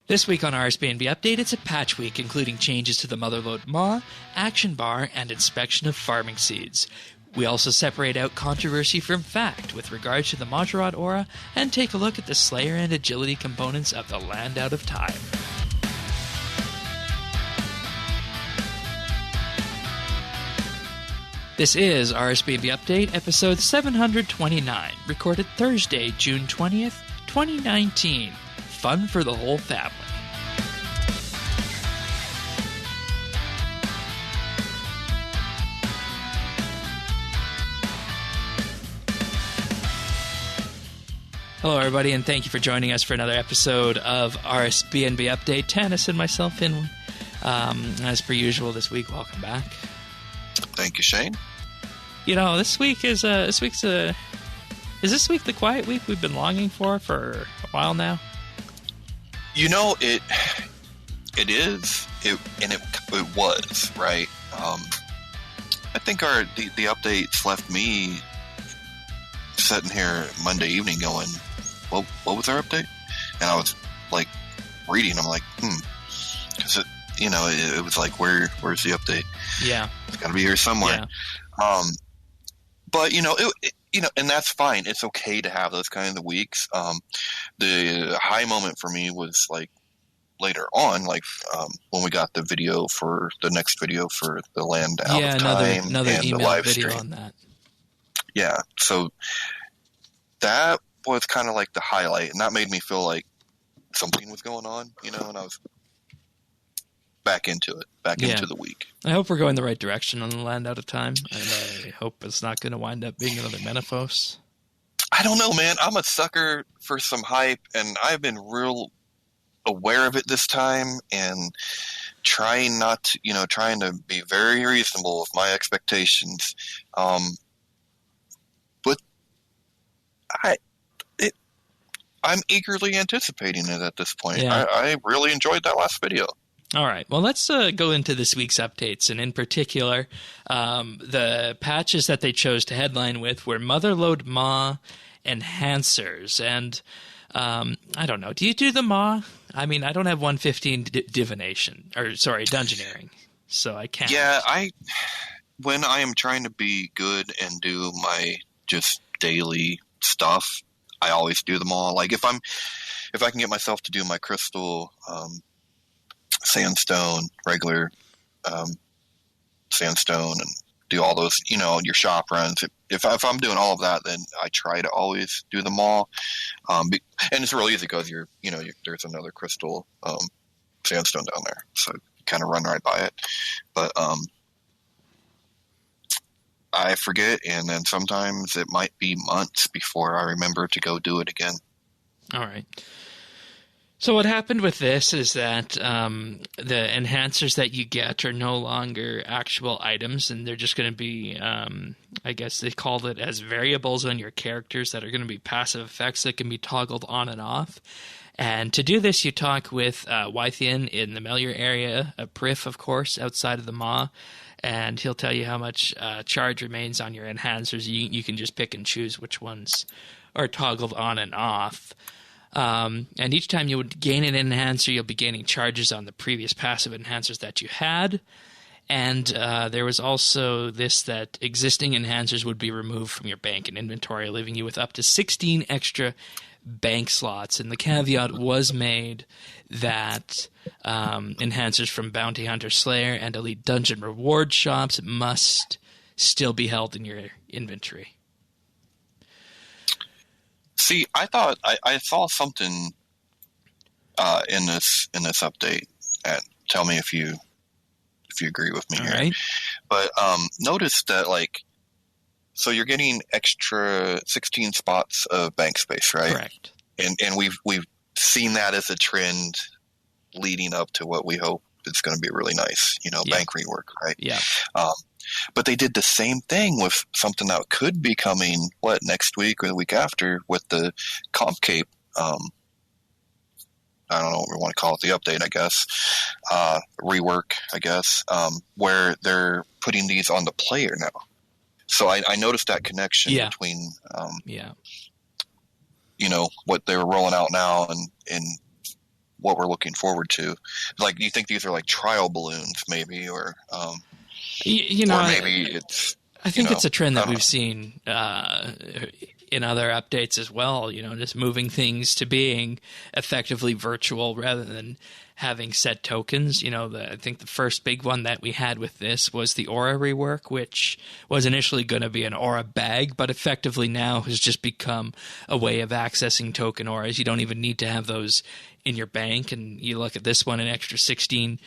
This week on RSBANDB Update, it's a patch week, including changes to the Motherload MAW, Action Bar, and inspection of farming seeds. We also separate out controversy from fact with regards to the Mahjarrat aura, and take a look at the Slayer and Agility components of the Land Out of Time. This is RSBANDB Update, episode 729, recorded Thursday, June 20th, 2019. Fun for the whole family. Hello, everybody, and thank you for joining us for another episode of RSBANDB Update. Tannis and myself in, as per usual this week. Welcome back. Thank you, Shane. You know, is this week the quiet week we've been longing for a while now? You know, it was, right? I think the updates left me sitting here Monday evening going, what was our update? And I was like reading, I'm like, because it was like, where's the update? Yeah, it's got to be here somewhere. Yeah. But and that's fine. It's okay to have those kind of weeks. The high moment for me was like later on, like when we got the next video for the Land Out of Time another and email the live video stream on that. Yeah, so that was kind of like the highlight, and that made me feel like something was going on, and I was back into the week. I hope we're going the right direction on the Land Out of Time, and I hope it's not going to wind up being another Menaphos. I don't know, man. I'm a sucker for some hype, and I've been real aware of it this time, and trying to be very reasonable with my expectations. But I'm eagerly anticipating it at this point. Yeah. I really enjoyed that last video. All right. Well, let's go into this week's updates, and in particular, the patches that they chose to headline with were Motherload MAW enhancers. And I don't know. Do you do the MAW? I mean, I don't have 115 dungeoneering, so I can't. Yeah, when I am trying to be good and do my just daily stuff, I always do them all. Like if I can get myself to do my crystal, sandstone, regular sandstone, and do all those, your shop runs. If I'm doing all of that, then I try to always do them all. And it's real easy because there's another crystal sandstone down there, so you kind of run right by it. But I forget, and then sometimes it might be months before I remember to go do it again. All right. So what happened with this is that the enhancers that you get are no longer actual items, and they're just going to be, I guess they called it as variables on your characters that are going to be passive effects that can be toggled on and off. And to do this, you talk with Wythian in the Melior area, a Prif, of course, outside of the Maw, and he'll tell you how much charge remains on your enhancers. You can just pick and choose which ones are toggled on and off. And each time you would gain an enhancer, you'll be gaining charges on the previous passive enhancers that you had. And there was also this, that existing enhancers would be removed from your bank and inventory, leaving you with up to 16 extra bank slots. And the caveat was made that enhancers from Bounty Hunter Slayer and Elite Dungeon reward shops must still be held in your inventory. See, I thought I saw something in this update. Tell me if you agree with me. All here. Right. But notice that, so you're getting extra 16 spots of bank space, right? Correct. And we've seen that as a trend leading up to what we hope is going to be really nice, bank rework, right? Yeah. But they did the same thing with something that could be coming, next week or the week after, with the Comp Cape. I don't know what we want to call it, the update, I guess. Rework, I guess, where they're putting these on the player now. So I noticed that connection between, what they were rolling out now and what we're looking forward to. Like, you think these are like trial balloons, maybe, or you know, or maybe it's. I think it's a trend that we've know. seen in other updates as well. You know, just moving things to being effectively virtual rather than having set tokens. You know, I think the first big one that we had with this was the Aura rework, which was initially going to be an Aura bag, but effectively now has just become a way of accessing token auras. You don't even need to have those in your bank. And you look at this one, an extra 16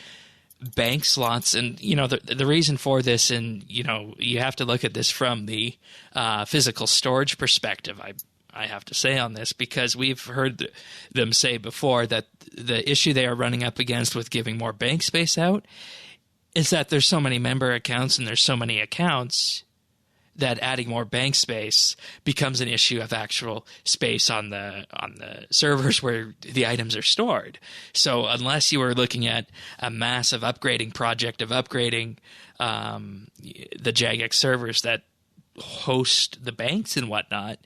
bank slots, and you know the reason for this, and you know you have to look at this from the physical storage perspective. I have to say on this, because we've heard them say before that the issue they are running up against with giving more bank space out is that there's so many member accounts and there's so many accounts that adding more bank space becomes an issue of actual space on the servers where the items are stored. So unless you were looking at a massive upgrading project of upgrading the Jagex servers that host the banks and whatnot,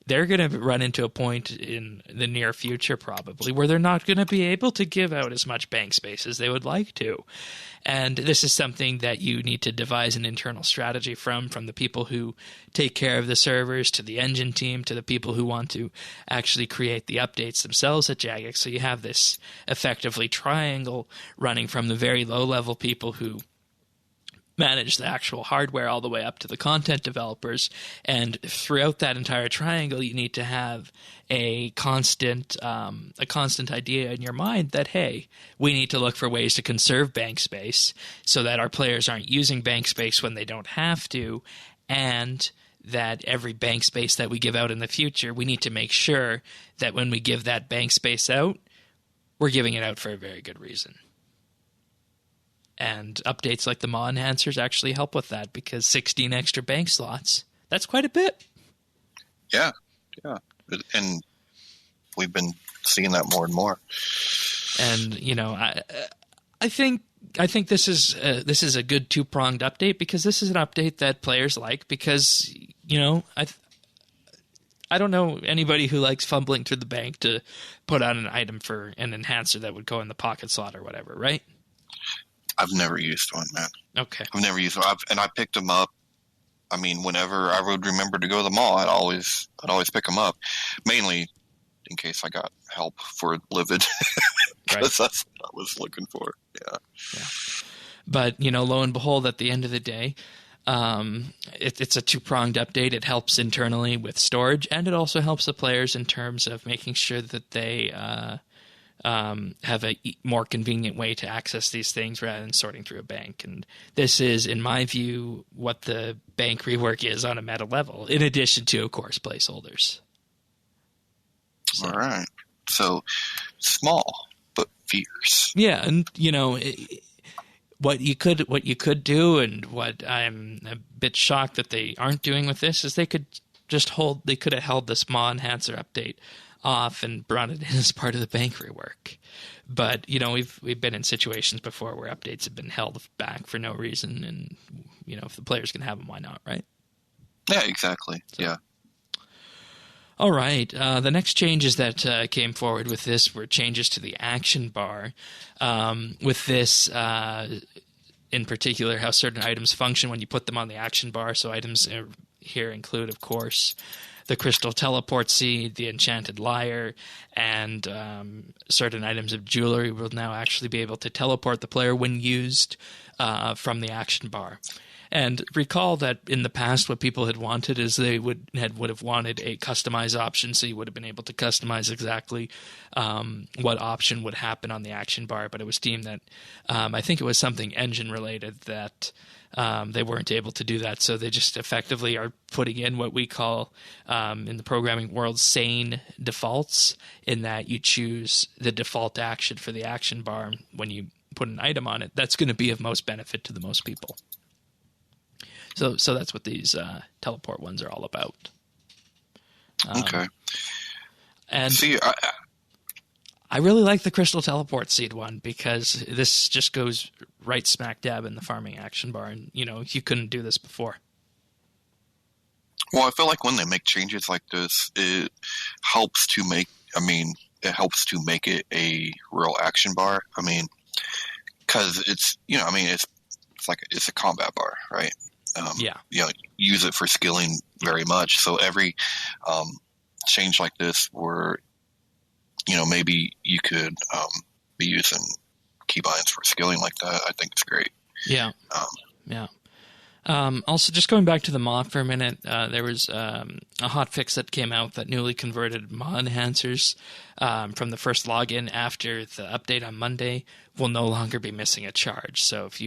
they're going to run into a point in the near future probably where they're not going to be able to give out as much bank space as they would like to. And this is something that you need to devise an internal strategy from the people who take care of the servers, to the engine team, to the people who want to actually create the updates themselves at Jagex. So you have this effectively triangle running from the very low-level people who manage the actual hardware all the way up to the content developers. And throughout that entire triangle, you need to have a constant idea in your mind that, hey, we need to look for ways to conserve bank space so that our players aren't using bank space when they don't have to, and that every bank space that we give out in the future, we need to make sure that when we give that bank space out, we're giving it out for a very good reason. And updates like the Maw enhancers actually help with that, because 16 extra bank slots, that's quite a bit. Yeah. And we've been seeing that more and more. And, you know, I think this is a good two-pronged update, because this is an update that players like, because, you know, I don't know anybody who likes fumbling through the bank to put on an item for an enhancer that would go in the pocket slot or whatever, right? I've never used one, man. Okay. I've never used one. And I picked them up. I mean, whenever I would remember to go to the mall, I'd always pick them up, mainly in case I got help for Livid, because that's what I was looking for. Yeah. But, you know, lo and behold, at the end of the day, it's a two-pronged update. It helps internally with storage, and it also helps the players in terms of making sure that they have a more convenient way to access these things rather than sorting through a bank. And this is, in my view, what the bank rework is on a meta level, in addition to, of course, placeholders. So. All right. So small but fierce. Yeah, and you know what you could do, and what I'm a bit shocked that they aren't doing with this, is they could have held this Maw enhancer update off and brought it in as part of the bank rework. But, you know, we've been in situations before where updates have been held back for no reason, and, you know, if the players can have them, why not, right? Yeah, exactly. So. Yeah. All right. The next changes that came forward with this were changes to the action bar. With this, in particular, how certain items function when you put them on the action bar. So items here include, of course, the Crystal Teleport Seed, the Enchanted Lyre, and certain items of jewelry will now actually be able to teleport the player when used from the action bar. And recall that in the past, what people had wanted is they would have wanted a customize option, so you would have been able to customize exactly what option would happen on the action bar. But it was deemed that I think it was something engine related that they weren't able to do that. So they just effectively are putting in what we call in the programming world sane defaults, in that you choose the default action for the action bar when you put an item on it. That's going to be of most benefit to the most people. So that's what these teleport ones are all about. Okay. And see, I really like the Crystal Teleport Seed one, because this just goes right smack dab in the farming action bar, and you know you couldn't do this before. Well, I feel like when they make changes like this, it helps to make. I mean, it helps to make it a real action bar. I mean, because it's it's a combat bar, right? Use it for skilling very much. So every change like this, where maybe you could be using keybinds for skilling like that, I think it's great. Yeah. Also, just going back to the mod for a minute, there was a hotfix that came out that newly converted mod enhancers from the first login after the update on Monday will no longer be missing a charge. So if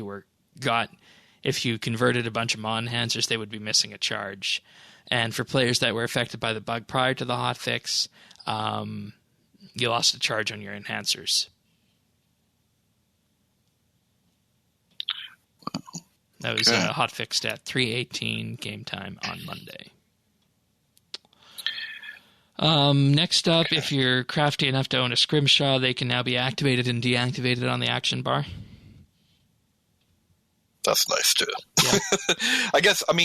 you converted a bunch of mod enhancers, they would be missing a charge. And for players that were affected by the bug prior to the hotfix, you lost a charge on your enhancers. That was hotfixed at 3:18 game time on Monday. Next up, if you're crafty enough to own a scrimshaw, they can now be activated and deactivated on the action bar. That's nice too. Yeah. I guess, and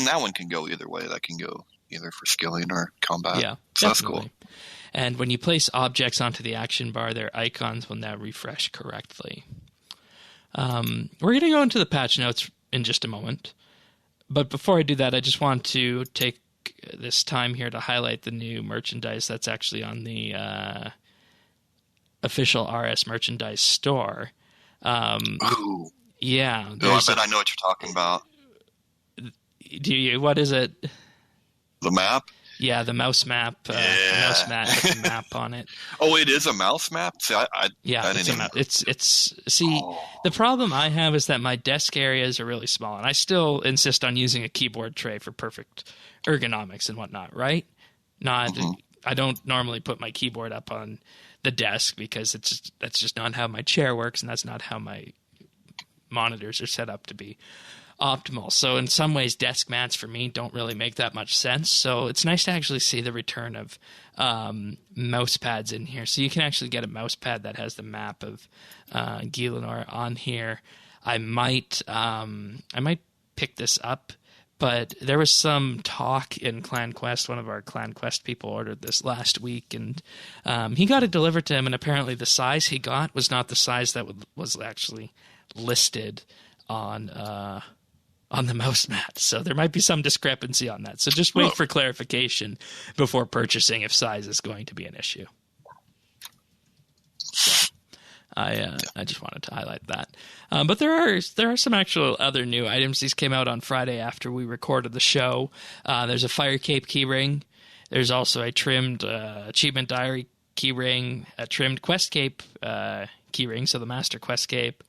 that one can go either way. That can go either for skilling or combat. Yeah, so that's cool. And when you place objects onto the action bar, their icons will now refresh correctly. We're going to go into the patch notes in just a moment. But before I do that, I just want to take this time here to highlight the new merchandise that's actually on the official RS merchandise store. Ooh. Yeah. I bet I know what you're talking about. Do you? What is it? The map? Yeah, the mouse map. Mouse map with a map on it. Oh, it is a mouse map? See, it's a map. The problem I have is that my desk areas are really small, and I still insist on using a keyboard tray for perfect ergonomics and whatnot, right? I don't normally put my keyboard up on the desk because that's just not how my chair works, and that's not how my monitors are set up to be optimal. So in some ways, desk mats for me don't really make that much sense. So it's nice to actually see the return of mouse pads in here. So you can actually get a mouse pad that has the map of Gielinor on here. I might pick this up, but there was some talk in Clan Quest. One of our Clan Quest people ordered this last week, and he got it delivered to him, and apparently the size he got was not the size that was actually listed on the mouse mat. So there might be some discrepancy on that. So just wait for clarification before purchasing if size is going to be an issue. So I just wanted to highlight that. But there are some actual other new items. These came out on Friday after we recorded the show. There's a Fire Cape keyring. There's also a trimmed Achievement Diary keyring, a trimmed Quest Cape keyring, so the Master Quest Cape.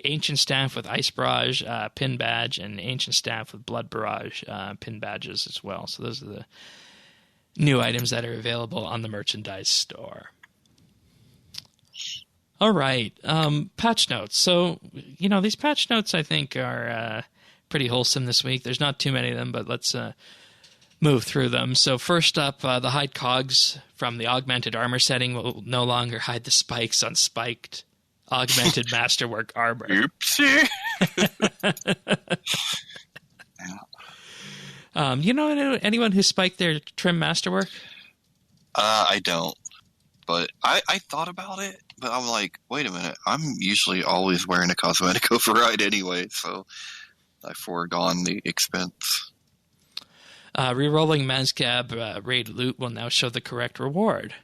Ancient Staff with Ice Barrage pin badge, and Ancient Staff with Blood Barrage pin badges as well. So those are the new items that are available on the merchandise store. All right, patch notes. So, these patch notes I think are pretty wholesome this week. There's not too many of them, but let's move through them. So first up, the hide cogs from the augmented armor setting will no longer hide the spikes on spiked augmented masterwork armor. Oopsie. Anyone who spiked their trim masterwork? I don't. But I thought about it, but I'm like, wait a minute. I'm usually always wearing a cosmetic override anyway, so I foregone the expense. Rerolling Mazcab raid loot will now show the correct reward.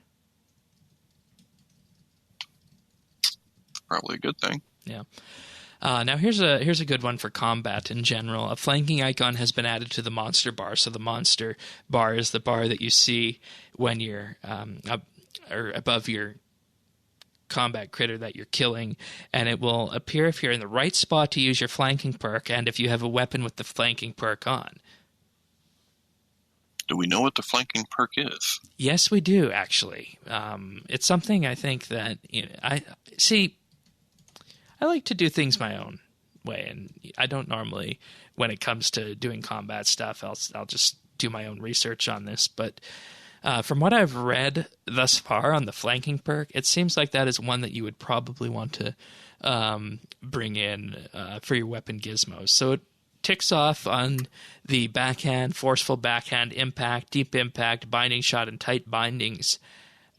Probably a good thing. Yeah. Now here's a good one for combat in general. A flanking icon has been added to the monster bar. So the monster bar is the bar that you see when you're or above your combat critter that you're killing, and it will appear if you're in the right spot to use your flanking perk, and if you have a weapon with the flanking perk on. Do we know what the flanking perk is? Yes, we do, actually. It's something I think that I like to do things my own way, and I don't normally, when it comes to doing combat stuff, I'll just do my own research on this. But from what I've read thus far on the flanking perk, it seems like that is one that you would probably want to bring in for your weapon gizmos. So ticks off on the backhand, forceful backhand, impact, deep impact, binding shot, and tight bindings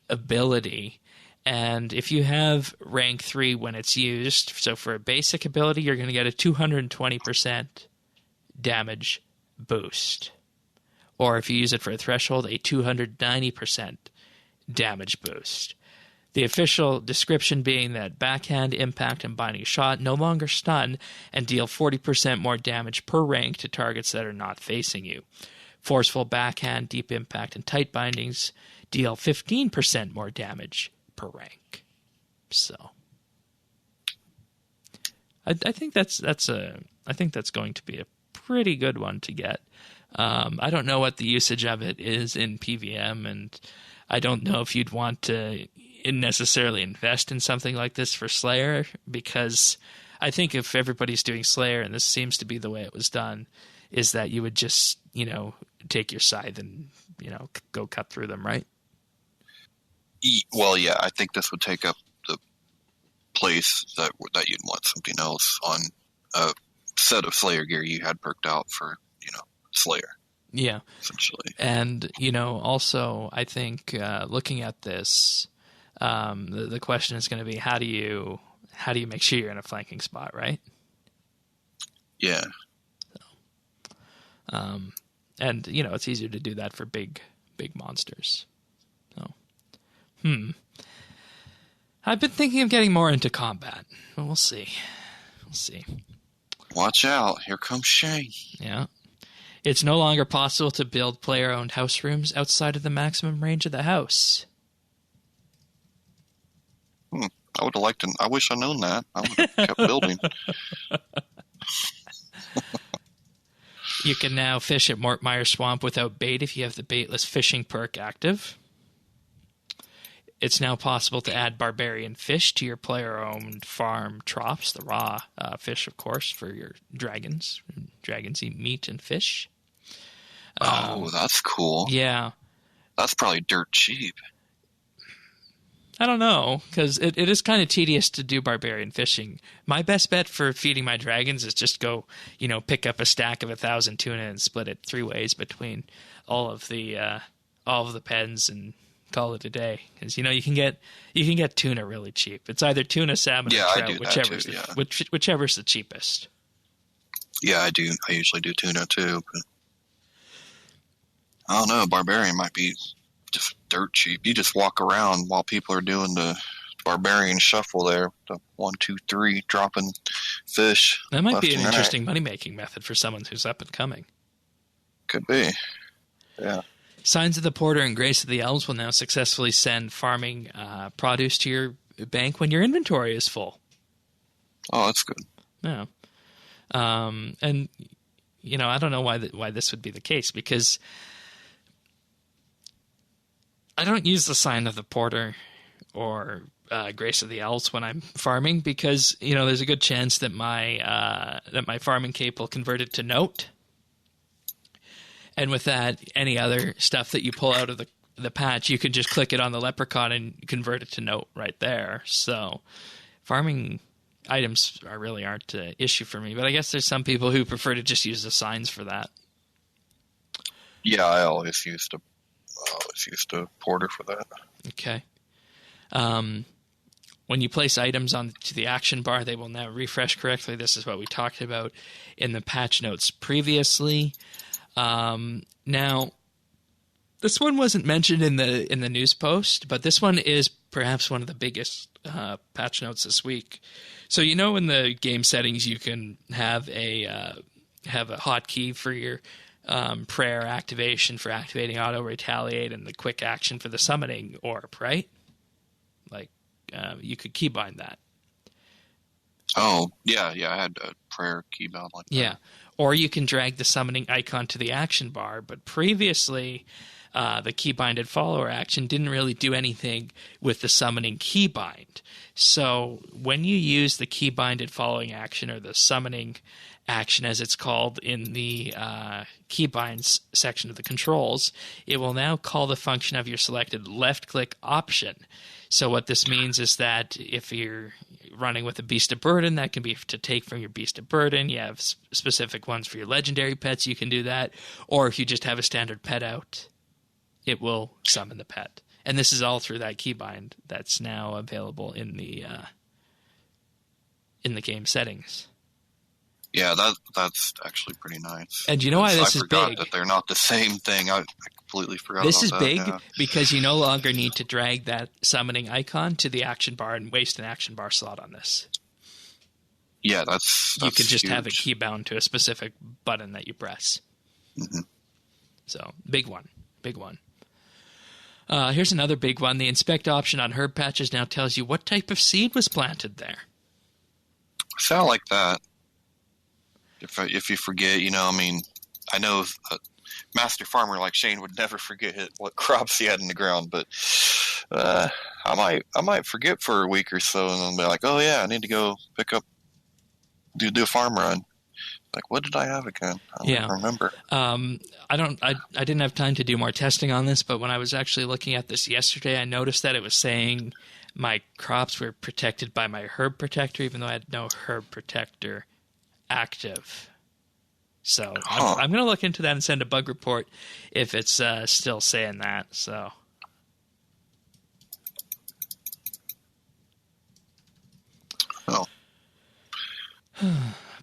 ability. And if you have rank 3 when it's used, so for a basic ability, you're going to get a 220% damage boost. Or if you use it for a threshold, a 290% damage boost. The official description being that backhand, impact, and binding shot no longer stun and deal 40% more damage per rank to targets that are not facing you. Forceful backhand, deep impact, and tight bindings deal 15% more damage per rank. So, I think that's going to be a pretty good one to get. I don't know what the usage of it is in PVM, and I don't know if you'd want to necessarily invest in something like this for Slayer, because I think if everybody's doing Slayer, and this seems to be the way it was done, is that you would just, take your scythe and, go cut through them, right? Well, yeah, I think this would take up the place that you'd want something else on a set of Slayer gear you had perked out for, Slayer. Yeah. Essentially. And, also, I think looking at this, the question is going to be, how do you make sure you're in a flanking spot, right? Yeah. So, and, it's easier to do that for big monsters. So, I've been thinking of getting more into combat, but we'll see. Watch out. Here comes Shay. Yeah. It's no longer possible to build player-owned house rooms outside of the maximum range of the house. I would have liked to. I wish I known that. I would have kept building. You can now fish at Mortmire Swamp without bait if you have the baitless fishing perk active. It's now possible to add barbarian fish to your player-owned farm troughs, the raw fish, of course, for your dragons. Dragons eat meat and fish. Oh, that's cool. Yeah. That's probably dirt cheap. I don't know, because it is kind of tedious to do barbarian fishing. My best bet for feeding my dragons is just go, pick up a stack of 1,000 tuna and split it 3 ways between all of the pens and call it a day. Because you can get tuna really cheap. It's either tuna, salmon, or trout, whichever's the cheapest. Yeah, I do. I usually do tuna too, but I don't know. Barbarian might be just dirt cheap. You just walk around while people are doing the barbarian shuffle there. The 1, 2, 3 dropping fish. That might be an interesting money-making method for someone who's up and coming. Could be. Yeah. Signs of the Porter and Grace of the Elves will now successfully send farming produce to your bank when your inventory is full. Oh, that's good. Yeah. And, I don't know why this would be the case, because I don't use the Sign of the Porter or Grace of the Elves when I'm farming, because, there's a good chance that my farming cape will convert it to note. And with that, any other stuff that you pull out of the patch, you can just click it on the leprechaun and convert it to note right there. So farming items aren't an issue for me. But I guess there's some people who prefer to just use the signs for that. Yeah, I always used a porter for that. Okay. When you place items onto the action bar, they will now refresh correctly. This is what we talked about in the patch notes previously. Now, this one wasn't mentioned in the news post, but this one is perhaps one of the biggest patch notes this week. So in the game settings, you can have a hotkey for your prayer activation for activating auto retaliate and the quick action for the summoning orb, right? Like you could keybind that. Oh yeah, I had a prayer keybound like that. Yeah. Or you can drag the summoning icon to the action bar, but previously the keybinded follower action didn't really do anything with the summoning keybind. So when you use the keybinded following action, or the summoning action as it's called in the keybinds section of the controls, it will now call the function of your selected left-click option. So what this means is that if you're running with a Beast of Burden, that can be to take from your Beast of Burden. You have specific ones for your legendary pets, you can do that. Or if you just have a standard pet out, it will summon the pet. And this is all through that keybind that's now available in the game settings. Yeah, that's actually pretty nice. And you know why this is big? I forgot that they're not the same thing. I completely forgot about that. This is big yeah. because you no longer need to drag that summoning icon to the action bar and waste an action bar slot on this. Yeah, that's you can just huge. have it key bound to a specific button that you press. Mm-hmm. So, big one. Big one. Here's another big one. The inspect option on herb patches now tells you what type of seed was planted there. Sound like that. If you forget, I know a master farmer like Shane would never forget what crops he had in the ground, but I might forget for a week or so, and then be like, oh yeah, I need to go pick up, do a farm run. Like, what did I have again? I don't remember. I didn't have time to do more testing on this, but when I was actually looking at this yesterday, I noticed that it was saying my crops were protected by my herb protector, even though I had no herb protector active. So I'm going to look into that and send a bug report if it's still saying that. So. Oh.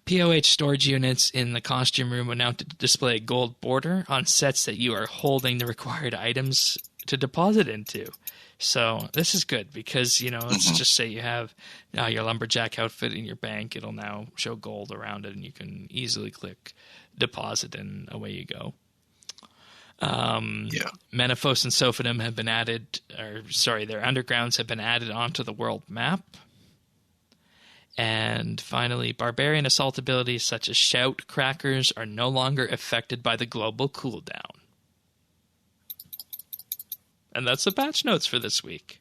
POH storage units in the costume room will now display a gold border on sets that you are holding the required items to deposit into. So this is good because, let's just say you have your lumberjack outfit in your bank. It'll now show gold around it, and you can easily click deposit, and away you go. Menaphos and Sophodum have been added, their undergrounds have been added onto the world map. And finally, barbarian assault abilities such as Shout Crackers are no longer affected by the global cooldown. And that's the patch notes for this week.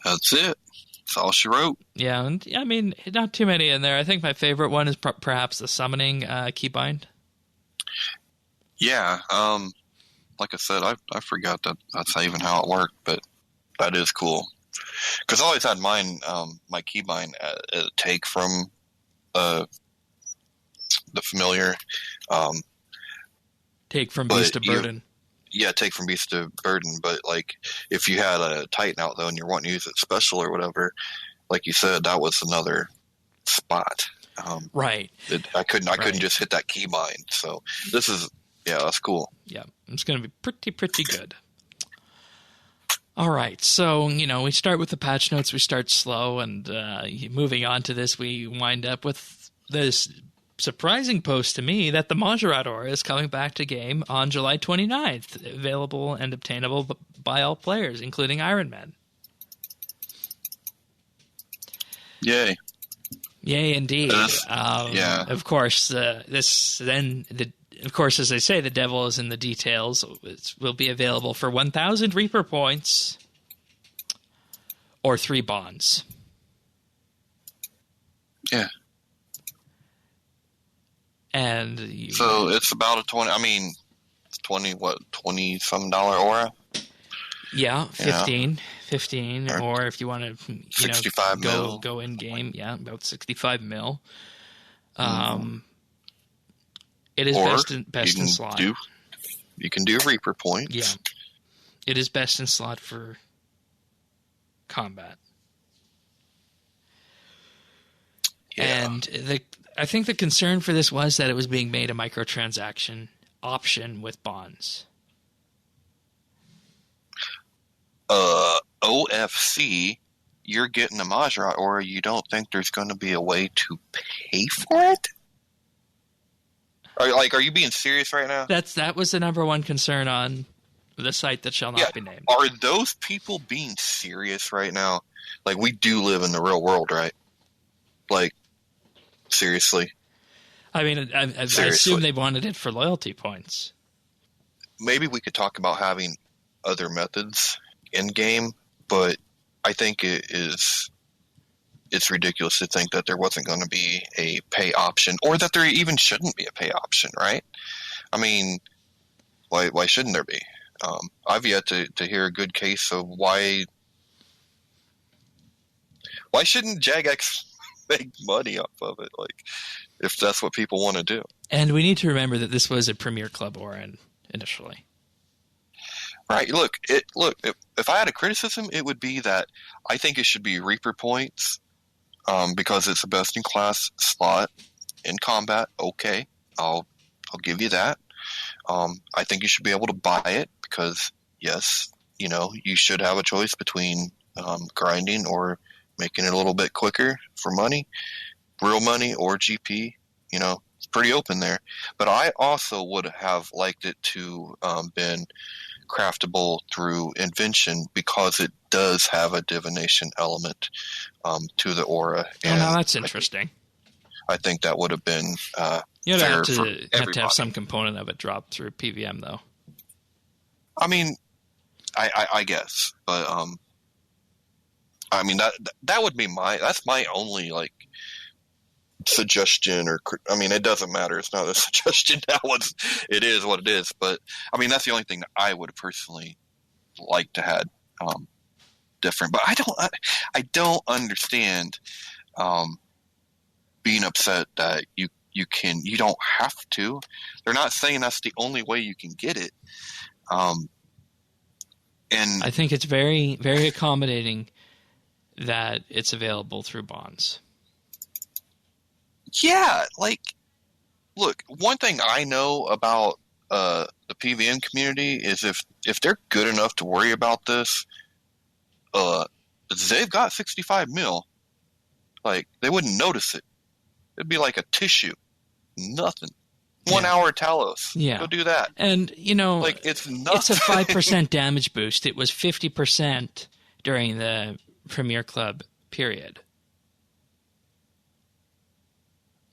That's it. That's all she wrote. Yeah, and not too many in there. I think my favorite one is perhaps the summoning keybind. Yeah, like I said, I forgot that's even how it worked, but that is cool. Because I always had mine, my keybind, take from the familiar. Take from Beast of Burden. Take from Beast of Burden. But like, if you had a Titan out though, and you're wanting to use it special or whatever, like you said, that was another spot. Right. I couldn't just hit that keybind. So this is that's cool. Yeah, it's going to be pretty good. All right, so, we start with the patch notes. We start slow, and moving on to this, we wind up with this surprising post to me that the Mahjarrat aura is coming back to game on July 29th, available and obtainable by all players, including Iron Man. Yay. Yay, indeed. Of course, Of course, as I say, the devil is in the details. It will be available for 1,000 Reaper points or 3 bonds. Yeah. And so it's about a 20-some dollar aura? Yeah, 15, or if you want to, 65 mil. Go in game, about 65 mil. It is best in slot. You can do Reaper points. Yeah. It is best in slot for combat. Yeah. And I think the concern for this was that it was being made a microtransaction option with bonds. OFC, you're getting a Mahjarrat, or you don't think there's going to be a way to pay for it? Are you being serious right now? That was the number one concern on the site that shall not be named. Are those people being serious right now? Like, we do live in the real world, right? Like, seriously. I mean, I assume they wanted it for loyalty points. Maybe we could talk about having other methods in game, but I think it's ridiculous to think that there wasn't going to be a pay option, or that there even shouldn't be a pay option, right? I mean, why shouldn't there be? I've yet to hear a good case of why Why shouldn't Jagex make money off of it? Like, if that's what people want to do. And we need to remember that this was a Premier Club Aura initially. Right. Look. If I had a criticism, it would be that I think it should be Reaper points, because it's a best in class slot in combat. Okay, I'll give you that. I think you should be able to buy it because, yes, you should have a choice between grinding or making it a little bit quicker for money, real money, or GP. It's pretty open there. But I also would have liked it to been craftable through invention because it does have a divination element to the aura. And now that's interesting. I think that would have been You'd fair have for to everybody. have some component of it drop through PVM, though. I mean, I guess, but I mean that would be that's my only suggestion, or I mean, it doesn't matter. It's not a suggestion now. It is what it is. But I mean, that's the only thing that I would personally like to have different. But I don't understand being upset that you don't have to. They're not saying that's the only way you can get it. And I think it's very, very accommodating that it's available through bonds. Yeah, look, one thing I know about the PVM community is if they're good enough to worry about this, they've got 65 mil. They wouldn't notice it. It'd be like a tissue. Nothing. 1 hour Talos. Yeah. Go do that. And, it's nothing. It's a 5% damage boost. It was 50% during the Premier Club period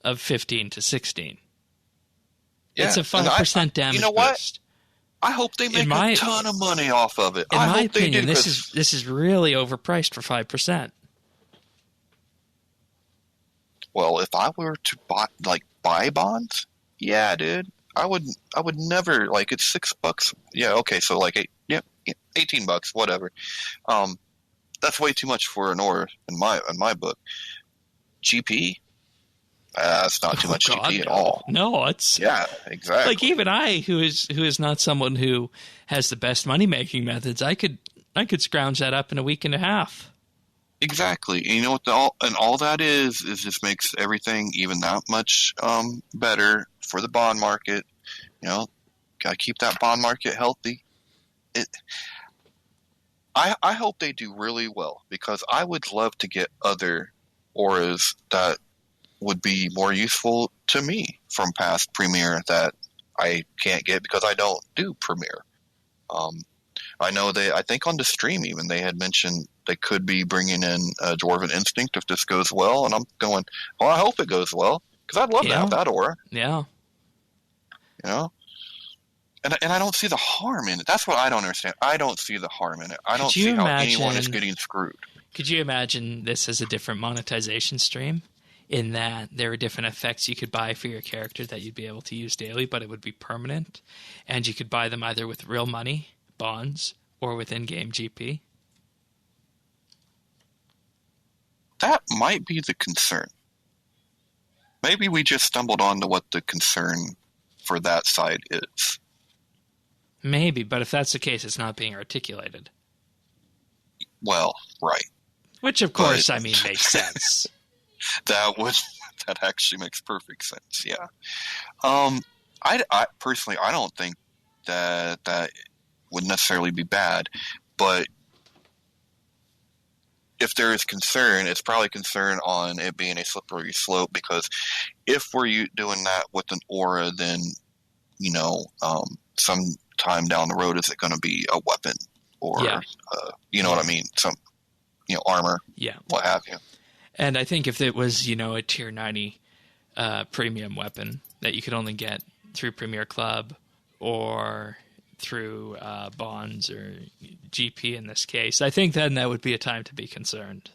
of 15 to 16. Yeah. It's a 5% damage you know what? boost. I hope they make a ton of money off of it. In I my hope opinion, they do. This is really overpriced for 5%. Well, if I were to buy bonds, yeah, dude, I would never, it's $6. Yeah, okay, so $18, whatever. That's way too much for an aura in my book. GP, that's not too much GP at all. No, it's exactly. Even I, who is not someone who has the best money making methods, I could scrounge that up in a week and a half. Exactly. And you know what? All that is just makes everything even that much better for the bond market. Got to keep that bond market healthy. I hope they do really well because I would love to get other auras that would be more useful to me from past Premiere that I can't get because I don't do Premiere. I know I think on the stream even they had mentioned they could be bringing in Dwarven Instinct if this goes well, and I'm going, well, I hope it goes well because I'd love to have that aura. Yeah. And I don't see the harm in it. That's what I don't understand. I don't see the harm in it. I don't see how anyone is getting screwed. Could you imagine this as a different monetization stream? In that there are different effects you could buy for your character that you'd be able to use daily, but it would be permanent. And you could buy them either with real money, bonds, or with in-game GP. That might be the concern. Maybe we just stumbled onto what the concern for that side is. Maybe, but if that's the case, it's not being articulated. Well, right. Which, of course, makes sense. That actually makes perfect sense. Yeah. I personally, I don't think that would necessarily be bad, but if there is concern, it's probably concern on it being a slippery slope because if we're doing that with an aura, then sometime down the road, is it going to be a weapon or what I mean? Some armor, what have you. And I think if it was, a tier 90 premium weapon that you could only get through Premier Club or through bonds or GP in this case, I think then that would be a time to be concerned.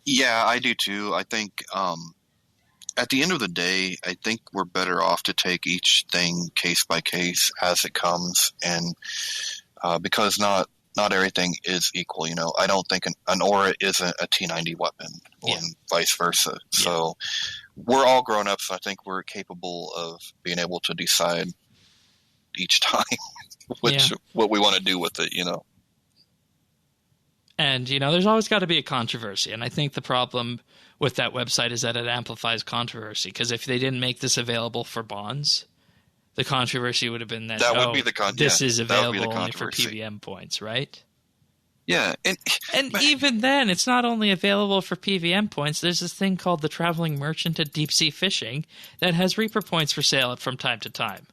Yeah, I do too. I think at the end of the day, I think we're better off to take each thing case by case as it comes, and because not not everything is equal. I don't think an aura isn't a T90 weapon, Yeah. and vice versa. Yeah. So we're all grown ups. So I think we're capable of being able to decide each time what we want to do with it. And, there's always got to be a controversy. And I think the problem with that website is that it amplifies controversy. Because if they didn't make this available for bonds, the controversy would have been that would be the this is available the only for PVM points, right? Yeah. And even then, it's not only available for PVM points. There's this thing called the Traveling Merchant at Deep Sea Fishing that has Reaper points for sale from time to time.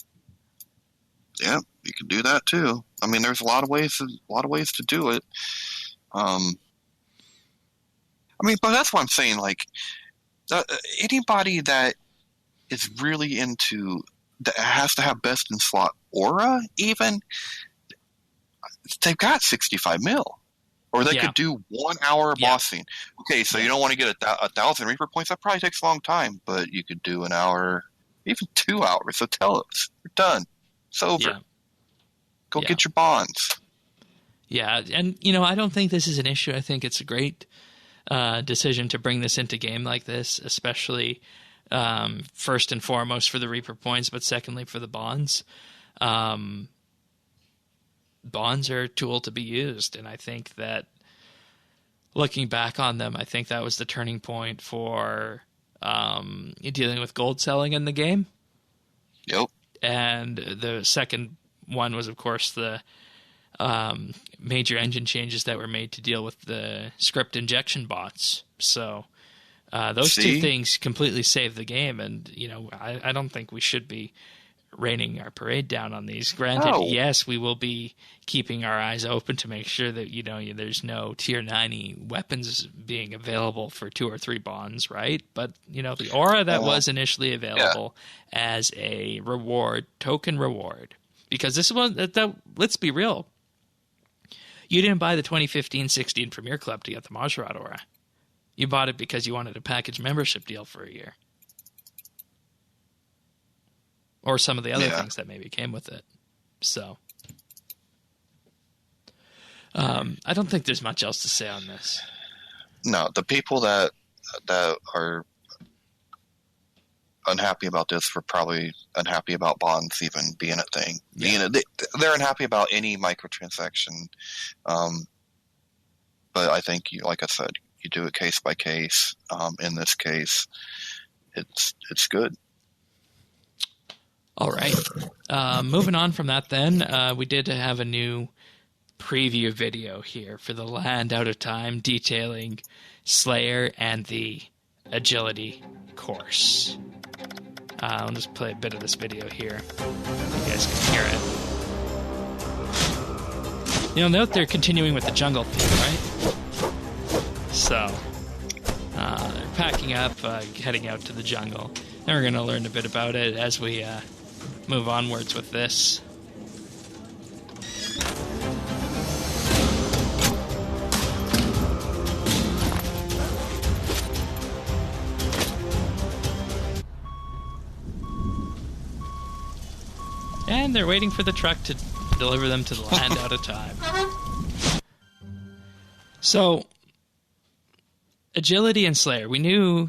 Yeah, you can do that too. I mean, there's a lot of ways to do it. But that's what I'm saying. Like, anybody that is really into that has to have best in slot aura, even they've got 65 mil, or they could do 1 hour bossing. Okay, so you don't want to get 1,000 Reaper points. That probably takes a long time, but you could do an hour, even 2 hours. So tell us, you're done. It's over. Yeah. Go get your bonds. Yeah, and, I don't think this is an issue. I think it's a great decision to bring this into game like this, especially first and foremost for the Reaper points, but secondly for the bonds. Bonds are a tool to be used, and I think that looking back on them, I think that was the turning point for dealing with gold selling in the game. Yep. And the second one was, of course, the major engine changes that were made to deal with the script injection bots. So those two things completely saved the game. And, I don't think we should be raining our parade down on these. Granted, yes, we will be keeping our eyes open to make sure that, there's no tier 90 weapons being available for 2 or 3 bonds, right? But, the aura that was initially available as a token reward. Because this one, let's be real, you didn't buy the 2015-16 Premier Club to get the Mahjarrat aura. You bought it because you wanted a package membership deal for a year. Or some of the other things that maybe came with it. So, I don't think there's much else to say on this. No, the people that are unhappy about this were probably unhappy about bonds even being a thing. Yeah. They're unhappy about any microtransaction. But I think, like I said, you do it case by case. In this case, it's good. All right. Moving on from that then, we did have a new preview video here for the Land Out of Time detailing Slayer and the Agility course. I'll just play a bit of this video here. You guys can hear it. You'll note they're continuing with the jungle theme, right? So, they're packing up, heading out to the jungle. And we're going to learn a bit about it as we move onwards with this. And they're waiting for the truck to deliver them to the Land Out of Time. So, Agility and Slayer. We knew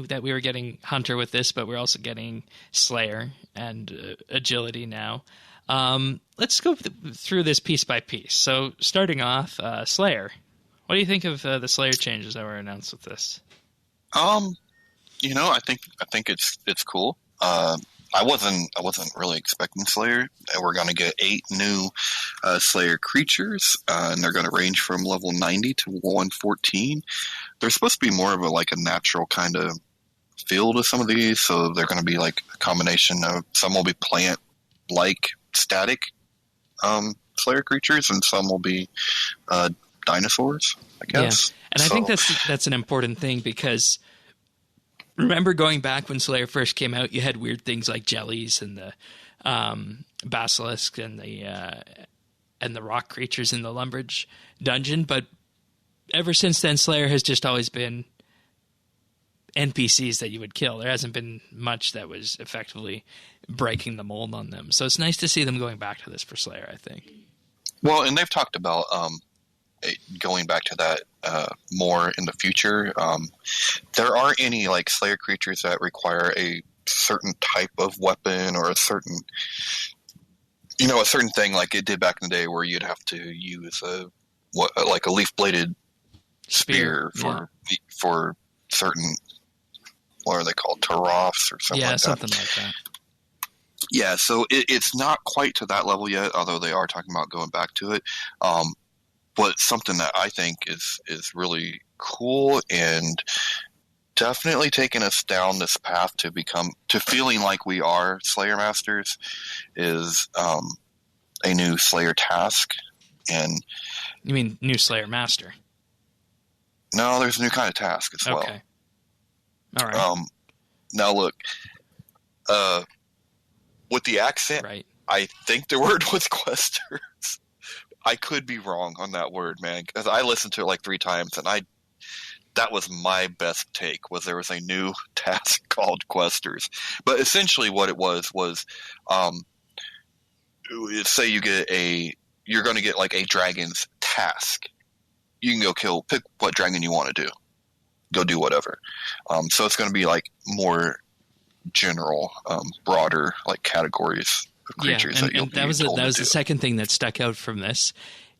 that we were getting Hunter with this, but we're also getting Slayer and Agility now. Let's go through this piece by piece. So, starting off, Slayer. What do you think of the Slayer changes that were announced with this? I think it's cool. I wasn't really expecting Slayer. We're going to get 8 new Slayer creatures, and they're going to range from level 90 to 114. They're supposed to be more of a natural kind of feel to some of these, so they're going to be like a combination of, some will be plant-like static Slayer creatures, and some will be dinosaurs, I guess. Yeah. And I think that's an important thing, because remember going back when Slayer first came out, you had weird things like jellies and the basilisk and the rock creatures in the Lumbridge dungeon. But ever since then, Slayer has just always been NPCs that you would kill. There hasn't been much that was effectively breaking the mold on them. So it's nice to see them going back to this for Slayer, I think. Well, and they've talked about going back to that more in the future. There aren't any like Slayer creatures that require a certain type of weapon or a certain thing like it did back in the day where you'd have to use like a leaf bladed spear for certain, what are they called, tarofs or something like that. Something like that. Yeah, so it's not quite to that level yet, although they are talking about going back to it. But something that I think is really cool and definitely taking us down this path to feeling like we are Slayer Masters is a new Slayer task. And you mean new Slayer Master? No, there's a new kind of task as well. Okay. All right. Now look, with the accent, right. I think the word was questers. I could be wrong on that word, man, because I listened to it like 3 times, and that was my best take, was there was a new task called questers. But essentially what it was say you're going to get like a dragon's task. You can go pick what dragon you want to do. Go do whatever. So it's going to be like more general, broader like categories of creatures. Yeah, and that was the second thing that stuck out from this,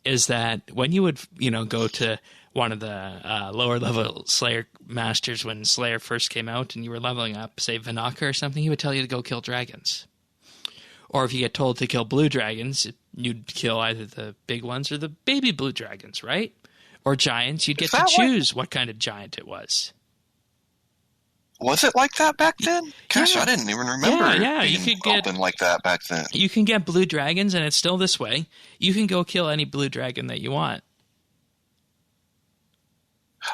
is that when you would go to one of the lower level Slayer masters when Slayer first came out and you were leveling up, say Vanaka or something, he would tell you to go kill dragons. Or if you get told to kill blue dragons, you'd kill either the big ones or the baby blue dragons, right? Or giants. You'd get to choose what kind of giant it was. Was it like that back then? Gosh, I didn't even remember you could get open like that back then. You can get blue dragons, and it's still this way. You can go kill any blue dragon that you want.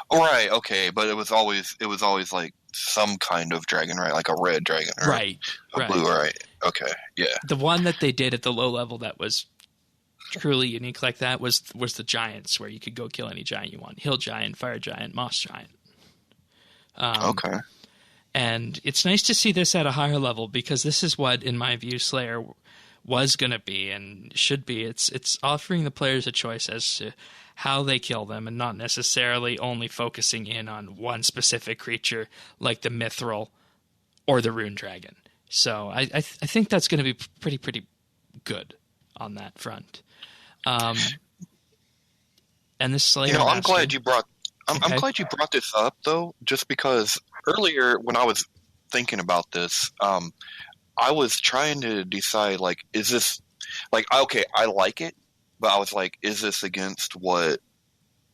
All right, okay, but it was always like some kind of dragon, right? Like a red dragon, or right? A blue, right? Okay, yeah. The one that they did at the low level that was truly unique like that was the giants, where you could go kill any giant you want: hill giant, fire giant, moss giant. Okay. And it's nice to see this at a higher level, because this is what, in my view, Slayer was going to be and should be. It's offering the players a choice as to how they kill them, and not necessarily only focusing in on one specific creature like the Mithril or the Rune Dragon. So I think that's going to be pretty good on that front. And this Slayer, I'm glad you brought this up, though, just because earlier when I was thinking about this, I was trying to decide, like, is this, like, okay, I like it, but I was like, is this against what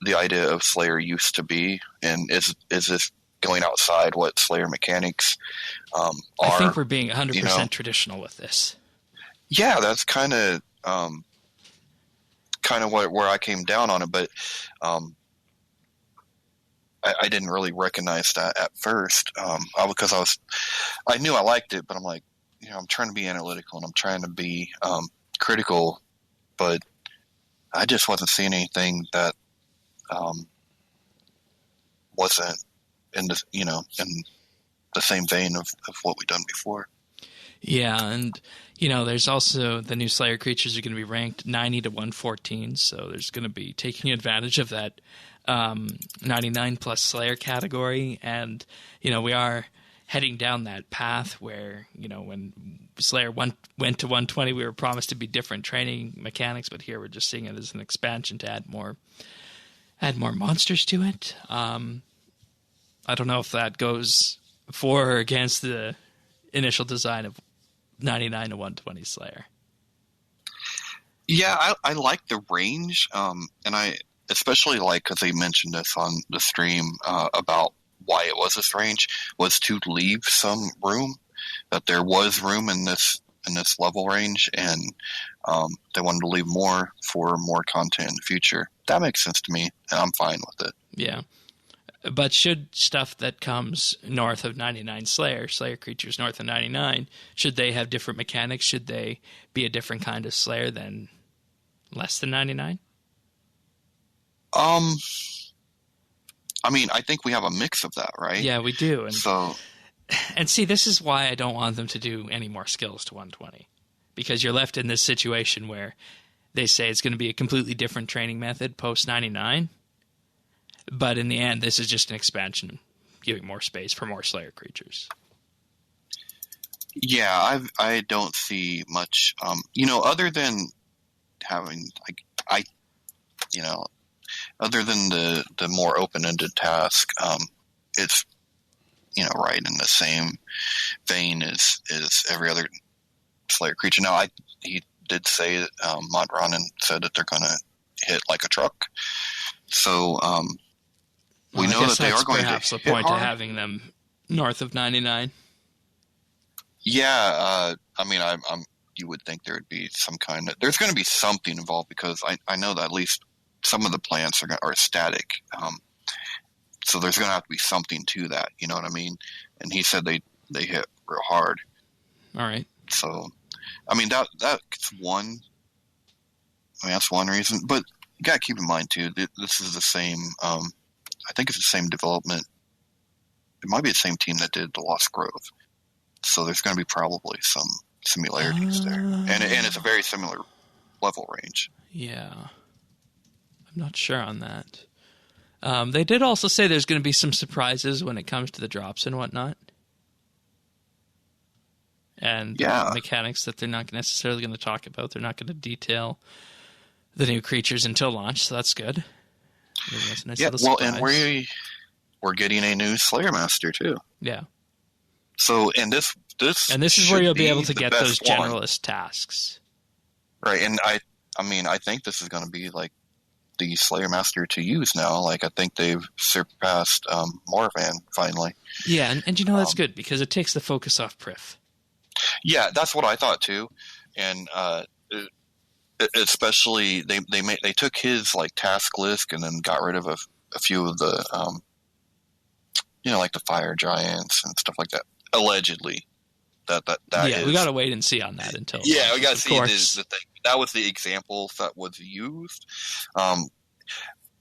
the idea of Slayer used to be? And is this going outside what Slayer mechanics are? I think we're being 100% traditional with this. Yeah, that's kind of where I came down on it, but I didn't really recognize that at first, because I knew I liked it, but I'm like, I'm trying to be analytical and I'm trying to be critical, but I just wasn't seeing anything that wasn't in the in the same vein of what we've done before. Yeah, and there's also the new Slayer creatures are going to be ranked 90 to 114, so there's going to be taking advantage of that 99 plus Slayer category, and we are heading down that path where when Slayer went to 120, we were promised to be different training mechanics, but here we're just seeing it as an expansion to add more monsters to it. I don't know if that goes for or against the initial design of 99 to 120 Slayer. Yeah, I like the range, and I especially like, because they mentioned this on the stream about why it was this range, was to leave some room, that there was room in this level range, and they wanted to leave more for more content in the future. That makes sense to me, and I'm fine with it. Yeah. But should stuff that comes north of 99 Slayer creatures north of 99, should they have different mechanics? Should they be a different kind of Slayer than less than 99? I mean, I think we have a mix of that, right? Yeah, we do. And see, this is why I don't want them to do any more skills to 120, because you're left in this situation where they say it's going to be a completely different training method post 99. But in the end, this is just an expansion, giving more space for more Slayer creatures. Yeah, I don't see much, other than having, other than the more open-ended task, it's, right in the same vein as every other Slayer creature. Now, he did say that Mahjarrat said that they're going to hit like a truck. So we know that they are going to hit hard. Perhaps the point of having them north of 99. Yeah, you would think there would be there's going to be something involved, because I know that at least some of the plants are static. So there's going to have to be something to that, you know what I mean? And he said they hit real hard. All right. So, that's one. That's one reason. But you got to keep in mind too, this is the same. I think it's the same development. It might be the same team that did the Lost Grove. So there's going to be probably some similarities there, and it's a very similar level range. Yeah, I'm not sure on that. They did also say there's going to be some surprises when it comes to the drops and whatnot, and mechanics that they're not necessarily going to talk about. They're not going to detail the new creatures until launch, so that's good. Nice and we're getting a new Slayer Master too. Yeah. So, and this is where you'll be able to get those generalist tasks, right? And I think this is going to be like the Slayer Master to use now. Like, I think they've surpassed Morvan finally. Yeah, and that's good, because it takes the focus off Prif. Yeah, that's what I thought too, and especially they took his like task list and then got rid of a few of the like the fire giants and stuff like that. Allegedly, that yeah, is, we gotta wait and see on that until. Yeah, we gotta see the thing. That was the example that was used.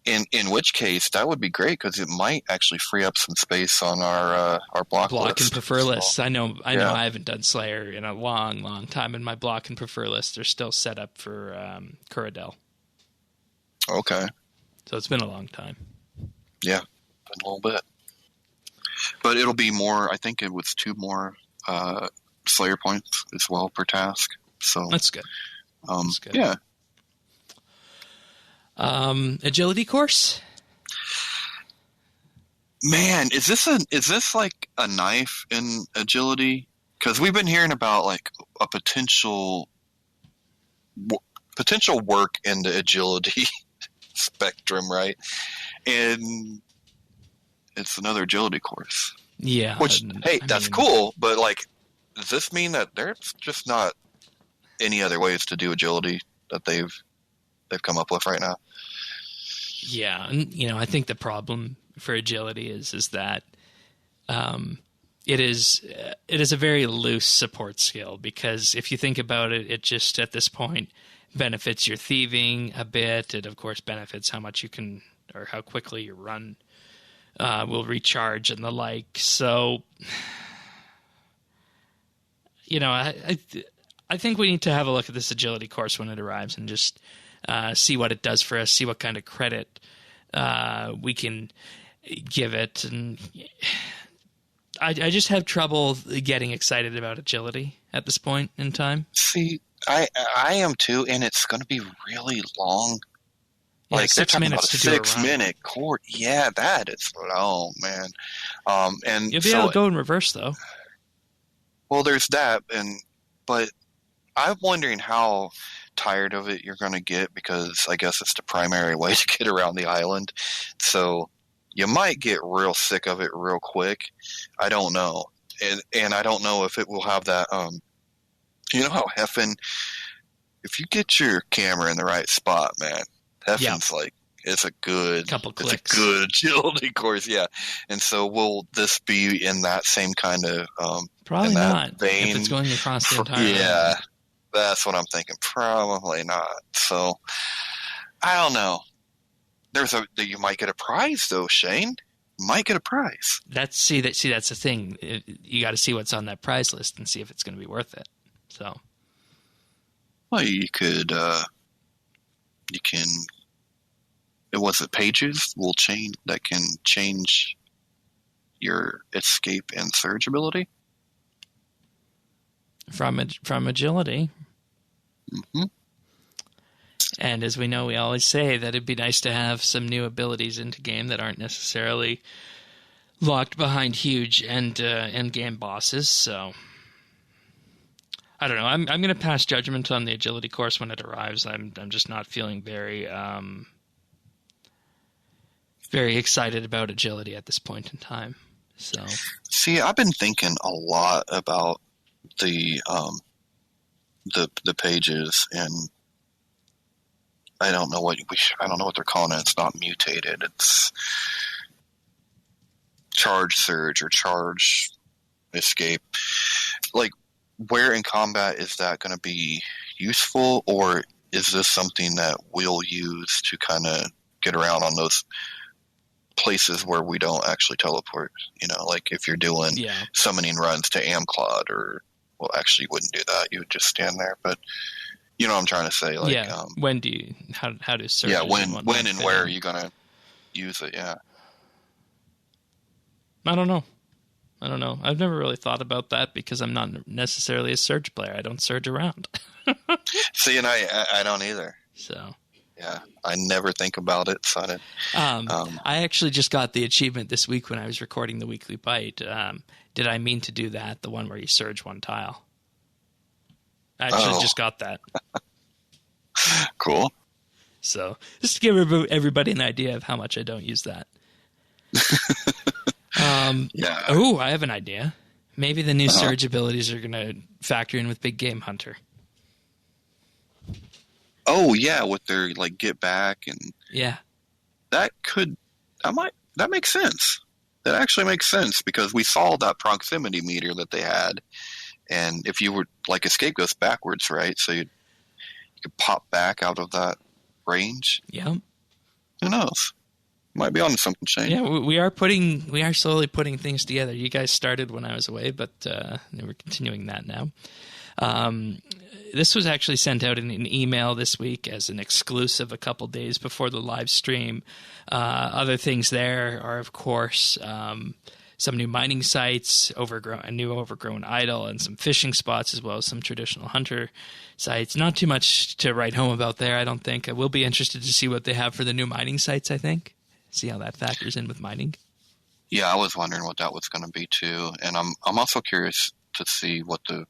In which case, that would be great, because it might actually free up some space on our block list. And prefer lists. I know. I haven't done Slayer in a long time, and my block and prefer lists are still set up for Kuradel. Okay. So it's been a long time. Yeah, been a little bit. But it'll be more, I think it was 2 more Slayer points as well per task. So that's good. That's good. Yeah. Agility course? Man, is this like a knife in agility? Because we've been hearing about like a potential work in the agility spectrum, right? And it's another agility course. Yeah. Which, that's cool, but like, does this mean that there's just not any other ways to do agility that they've come up with right now? Yeah, and I think the problem for agility is that it is a very loose support skill, because if you think about it, it just at this point benefits your thieving a bit. It of course benefits how much you can, or how quickly your run will recharge and the like. So, I think we need to have a look at this agility course when it arrives and just see what it does for us, see what kind of credit we can give it. And I just have trouble getting excited about agility at this point in time. See, I am too, and it's going to be really long. Yeah, like 6 minutes to do a 6-minute court. Yeah, that is. Oh man, and you'll be able to go in reverse though. Well, there's that, but I'm wondering how tired of it you're going to get, because I guess it's the primary way to get around the island. So you might get real sick of it real quick. I don't know, and I don't know if it will have that. You know how Heffen, if you get your camera in the right spot, man. Heffen's like, it's a good agility course, yeah. And so will this be in that same kind of probably not vein? If it's going across the entire island. That's what I'm thinking. Probably not. So I don't know. You might get a prize though, Shane. You might get a prize. That's the thing. You got to see what's on that prize list and see if it's going to be worth it. So, well, you could you can. It was it pages will change that can change your escape and surge ability from agility. Mm-hmm. And as we know, we always say that it'd be nice to have some new abilities into game that aren't necessarily locked behind huge end game bosses. So I don't know. I'm going to pass judgment on the agility course when it arrives. I'm just not feeling very very excited about agility at this point in time. So see, I've been thinking a lot about the pages, and I don't know what they're calling it. It's not mutated. It's charge surge or charge escape. Like, where in combat is that going to be useful, or is this something that we'll use to kind of get around on those places where we don't actually teleport? You know, like if you're doing summoning runs to Amclad, or well, actually, you wouldn't do that. You would just stand there. But you know what I'm trying to say? Like, when do you how do surge? Yeah, when and where are you going to use it? Yeah. I don't know. I've never really thought about that because I'm not necessarily a surge player. I don't surge around. See, and I don't either. So yeah, I never think about it. So I actually just got the achievement this week when I was recording the weekly bite. Did I mean to do that? The one where you surge one tile. I actually just got that. Cool. So just to give everybody an idea of how much I don't use that. Yeah. Oh, I have an idea. Maybe the new surge abilities are going to factor in with Big Game Hunter. Oh yeah, with their like get back and that makes sense. That actually makes sense because we saw that proximity meter that they had, and if you were like escape goes backwards, right? So you could pop back out of that range. Yeah. Who knows? Might be on something, Shane. Yeah, we are slowly putting things together. You guys started when I was away, but we're continuing that now. This was actually sent out in an email this week as an exclusive a couple days before the live stream. Other things there are, of course, some new mining sites, a new overgrown idol, and some fishing spots, as well as some traditional hunter sites. Not too much to write home about there, I don't think. I will be interested to see what they have for the new mining sites, I think. See how that factors in with mining. Yeah, I was wondering what that was going to be too, and I'm also curious to see what the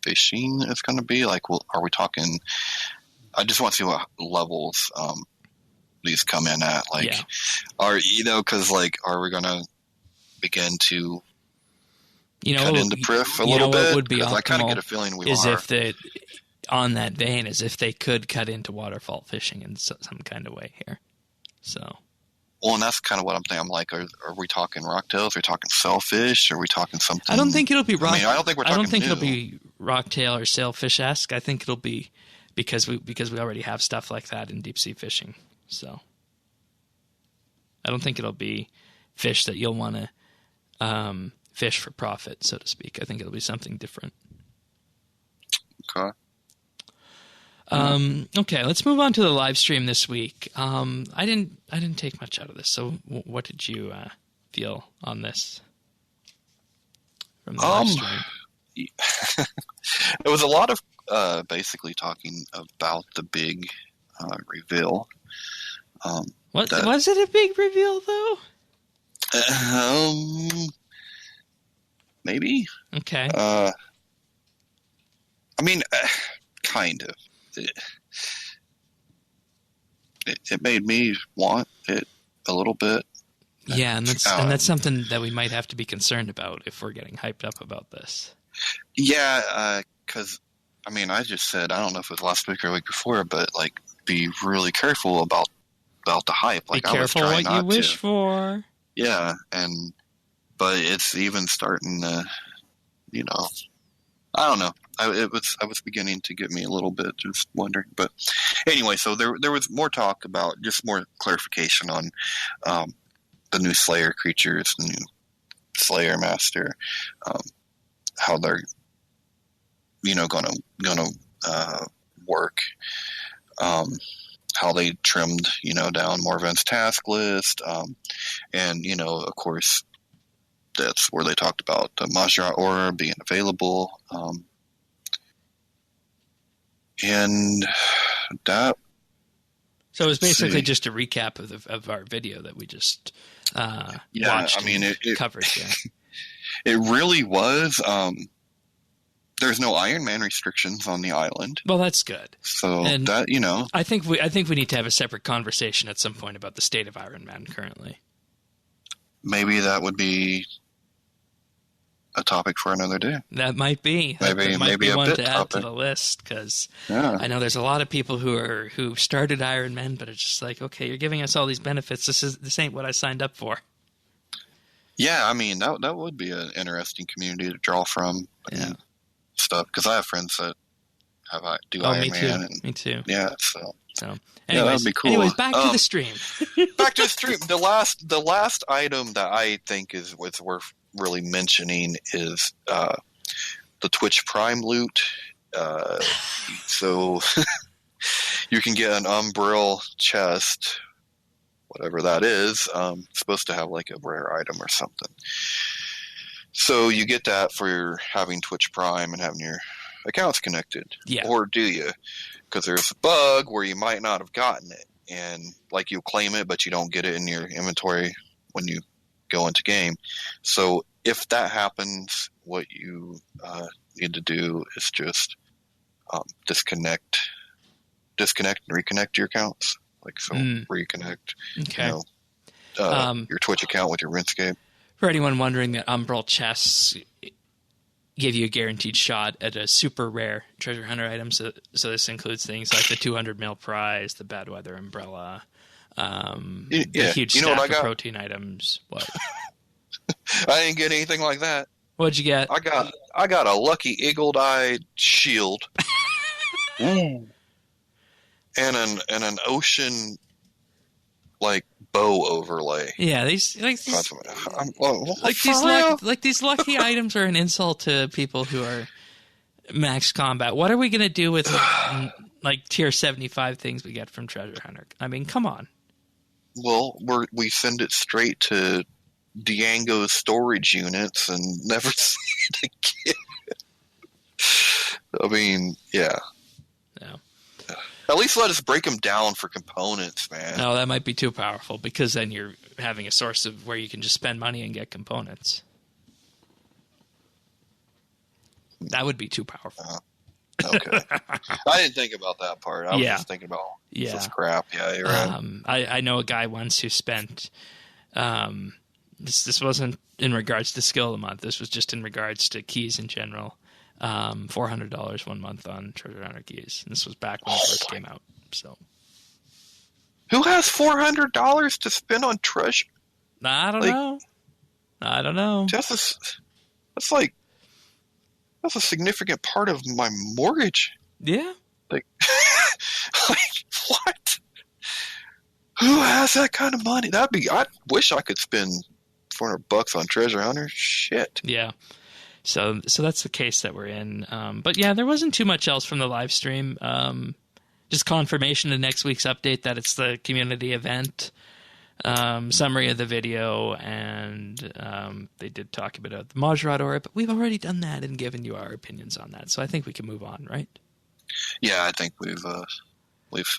fishing is going to be like. Well, are we talking? I just want to see what levels these come in at. Like, because like, are we going to begin to cut into Prif a little bit? What would be optimal? I kind of get a feeling we is are. If they, on that vein, as if they could cut into waterfall fishing in some kind of way here. So. Well, and that's kind of what I'm thinking. I'm like, are we talking rocktails? Are we talking sailfish? Are we talking something? I don't think it'll be rock. I mean, I don't think we're talking. I don't think it'll be rocktail or sailfish-esque. I think it'll be because we already have stuff like that in deep sea fishing. So I don't think it'll be fish that you'll want to fish for profit, so to speak. I think it'll be something different. Okay. Okay, let's move on to the live stream this week. I didn't take much out of this. So what did you feel on this from the live stream? It was a lot of basically talking about the big reveal. Was it a big reveal though? Maybe. Okay. I mean, kind of. It made me want it a little bit. Yeah, and that's something that we might have to be concerned about if we're getting hyped up about this. Yeah, because I mean, I just said, I don't know if it was last week or the week before, but like, be really careful about the hype. Like, be careful I was trying what not you wish for. Yeah, but it's even starting to, I don't know. I was beginning to get me a little bit just wondering, but anyway, so there was more talk about just more clarification on the new Slayer creatures, the new Slayer Master, how they're gonna work. how they trimmed, down Morven's task list. And, of course, that's where they talked about the Mahjarrat aura being available. And that. So it was basically just a recap of our video that we just watched. I mean, it covered. Yeah. It really was. There's no Iron Man restrictions on the island. Well, that's good. So and that, I think we need to have a separate conversation at some point about the state of Iron Man currently. Maybe that would be a topic for another day. That might be. Maybe a one bit to add topic to the list, because I know there's a lot of people who started Iron Man, but it's just like, okay, you're giving us all these benefits. This ain't what I signed up for. Yeah, I mean that would be an interesting community to draw from. And stuff, because I have friends that do Iron Man. Me too. Yeah, so anyways, that would be cool. Anyways, back to the stream. Back to the stream. The last item that I think is worth really mentioning is the Twitch Prime loot. So you can get an Umbrella chest, whatever that is. It's supposed to have like a rare item or something. So you get that for having Twitch Prime and having your accounts connected. Yeah. Or do you? Because there's a bug where you might not have gotten it. And like you claim it, but you don't get it in your inventory when you go into game. So if that happens, what you need to do is just disconnect and reconnect your accounts. Like, so reconnect your Twitch account with your RuneScape. For anyone wondering, that Umbrella chests give you a guaranteed shot at a super rare treasure hunter item. So this includes things like the 200 mil prize, the bad weather umbrella, the huge stack of protein items. What? I didn't get anything like that. What'd you get? I got a lucky eagle-eyed shield, and an ocean bow overlay. Yeah, these lucky items are an insult to people who are max combat. What are we gonna do with tier 75 things we get from Treasure Hunter? I mean, come on. Well, we send it straight to Diango's storage units and never see it again. I mean, yeah. No. At least let us break them down for components, man. No, that might be too powerful, because then you're having a source of where you can just spend money and get components. That would be too powerful. Okay. I didn't think about that part. I was just thinking about this crap. Yeah, you're right. I know a guy once who spent this wasn't in regards to skill of the month. This was just in regards to keys in general. $400 1 month on Treasure Hunter keys. And this was back when it first came out. So, who has $400 to spend on treasure? I don't know. That's a significant part of my mortgage. Yeah. What? Who has that kind of money? I wish I could spend $400 on Treasure Hunter. Shit. Yeah. So that's the case that we're in. But yeah, there wasn't too much else from the live stream. Just confirmation of next week's update that it's the community event. Summary of the video, and they did talk about the Mahjarrat aura, but we've already done that and given you our opinions on that. So I think we can move on, right? Yeah, I think we've dealt with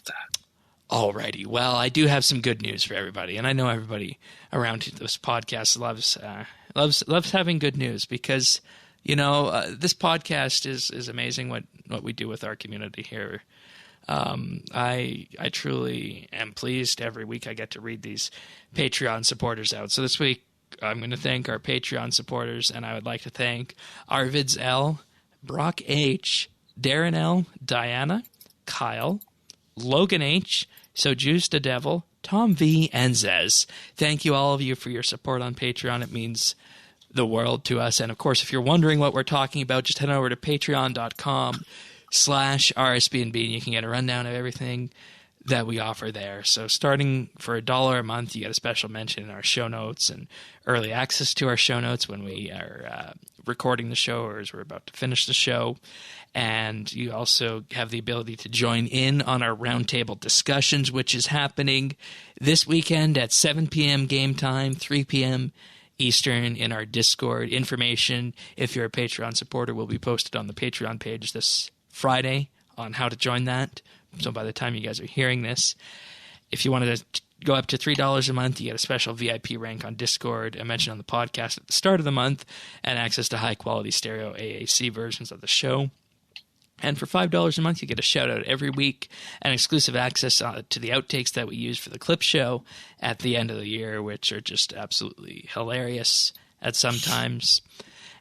that. Alrighty. Well, I do have some good news for everybody, and I know everybody around this podcast loves having good news, because this podcast is amazing what we do with our community here. I truly am pleased every week I get to read these Patreon supporters out. So this week I'm going to thank our Patreon supporters, and I would like to thank Arvids L, Brock H, Darren L, Diana, Kyle, Logan H, So Juice the Devil, Tom V, and Zez. Thank you, all of you, for your support on Patreon. It means the world to us. And of course, if you're wondering what we're talking about, just head over to patreon.com/RSBNB, and you can get a rundown of everything that we offer there. So starting for $1 a month, you get a special mention in our show notes and early access to our show notes when we are recording the show or as we're about to finish the show. And you also have the ability to join in on our roundtable discussions, which is happening this weekend at 7 p.m. game time, 3 p.m. Eastern in our Discord. Information, if you're a Patreon supporter, will be posted on the Patreon page this Friday on how to join that. So by the time you guys are hearing this, if you wanted to go up to $3 a month, you get a special VIP rank on Discord, a mention on the podcast at the start of the month, and access to high-quality stereo AAC versions of the show. And for $5 a month, you get a shout-out every week and exclusive access to the outtakes that we use for the clip show at the end of the year, which are just absolutely hilarious at some times.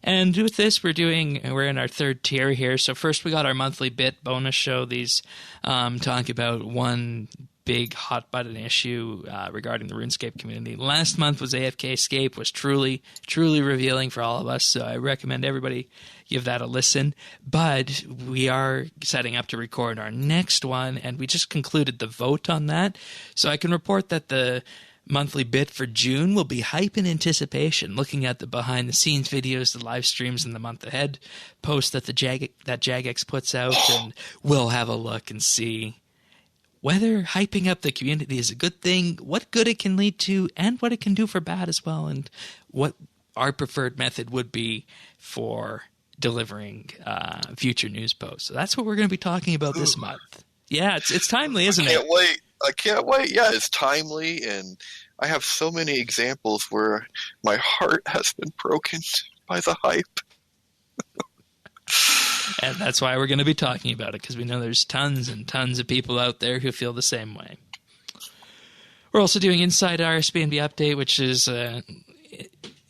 And with this, we're in our third tier here. So first we got our monthly bit bonus show. These talk about one big hot button issue regarding the RuneScape community. Last month was AFK Escape, was truly revealing for all of us. So I recommend everybody give that a listen. But we are setting up to record our next one, and we just concluded the vote on that. So I can report that the monthly bit for June will be hype in anticipation, looking at the behind-the-scenes videos, the live streams in the month ahead, posts that that Jagex puts out, and we'll have a look and see whether hyping up the community is a good thing, what good it can lead to, and what it can do for bad as well, and what our preferred method would be for delivering future news posts. So that's what we're going to be talking about this month. Yeah, it's timely, isn't it? I can't wait. Yeah, it's timely, and I have so many examples where my heart has been broken by the hype. And that's why we're going to be talking about it, because we know there's tons and tons of people out there who feel the same way. We're also doing Inside RSBANDB Update, which is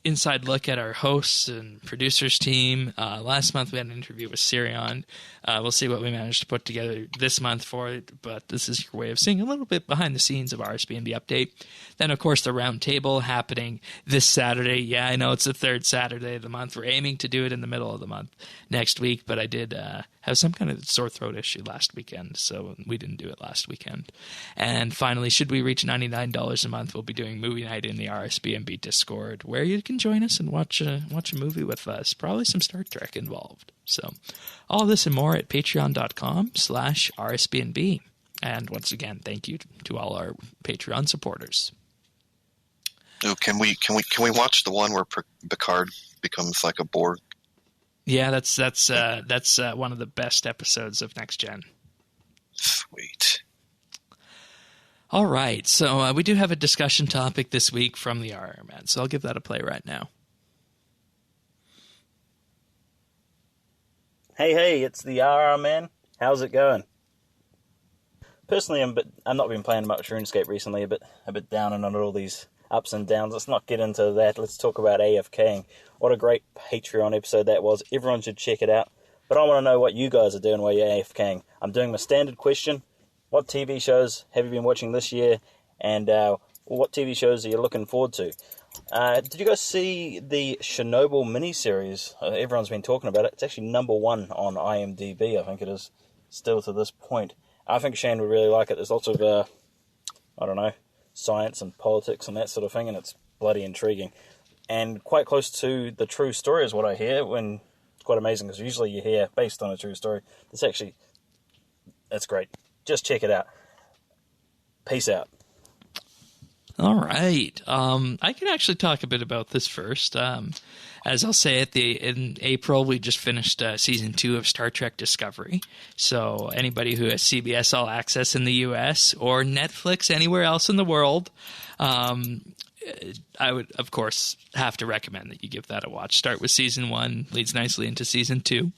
inside look at our hosts and producers team. Last month we had an interview with Sirion. We'll see what we managed to put together this month for it, but this is your way of seeing a little bit behind the scenes of RSBANDB Update. Then, of course, the roundtable happening this Saturday. Yeah, I know it's the third Saturday of the month. We're aiming to do it in the middle of the month next week, but I did have some kind of sore throat issue last weekend, so we didn't do it last weekend. And finally, should we reach $99 a month, we'll be doing movie night in the RSBANDB Discord, where you can join us and watch a movie with us. Probably some Star Trek involved. So all this and more at patreon.com/RSBANDB. And once again, thank you to all our Patreon supporters. Oh, can we watch the one where Picard becomes like a Borg? Yeah, that's one of the best episodes of Next Gen. Sweet. All right, so we do have a discussion topic this week from the RR Man, so I'll give that a play right now. Hey, it's the RR Man. How's it going? Personally, I'm not been playing much RuneScape recently, a bit down and under all these ups and downs. Let's not get into that. Let's talk about AFKing. What a great Patreon episode that was. Everyone should check it out. But I want to know what you guys are doing while you're AFKing. I'm doing my standard question. What TV shows have you been watching this year? And what TV shows are you looking forward to? Did you guys see the Chernobyl miniseries? Everyone's been talking about it. It's actually #1 on IMDb, I think it is, still to this point. I think Shane would really like it. There's lots of, science and politics and that sort of thing, and it's bloody intriguing. And quite close to the true story is what I hear, when it's quite amazing, because usually you hear based on a true story. That's great. Just check it out. Peace out. All right. I can actually talk a bit about this first. As I'll say, in April, we just finished Season 2 of Star Trek Discovery. So anybody who has CBS All Access in the U.S. or Netflix anywhere else in the world, I would, of course, have to recommend that you give that a watch. Start with Season 1, leads nicely into Season 2.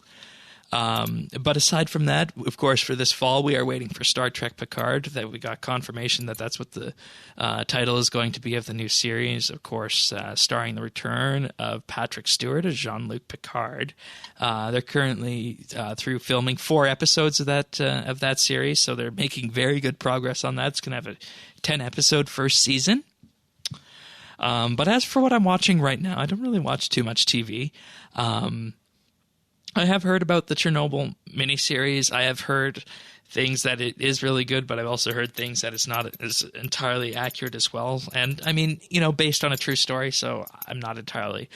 But aside from that, of course, for this fall, we are waiting for Star Trek Picard. That we got confirmation that that's what the title is going to be of the new series. Of course, starring the return of Patrick Stewart as Jean-Luc Picard. They're currently through filming 4 episodes of that series, so they're making very good progress on that. It's going to have a 10-episode first season. But as for what I'm watching right now, I don't really watch too much TV. I have heard about the Chernobyl miniseries. I have heard things that it is really good, but I've also heard things that it's not as entirely accurate as well. And I mean, based on a true story, so I'm not entirely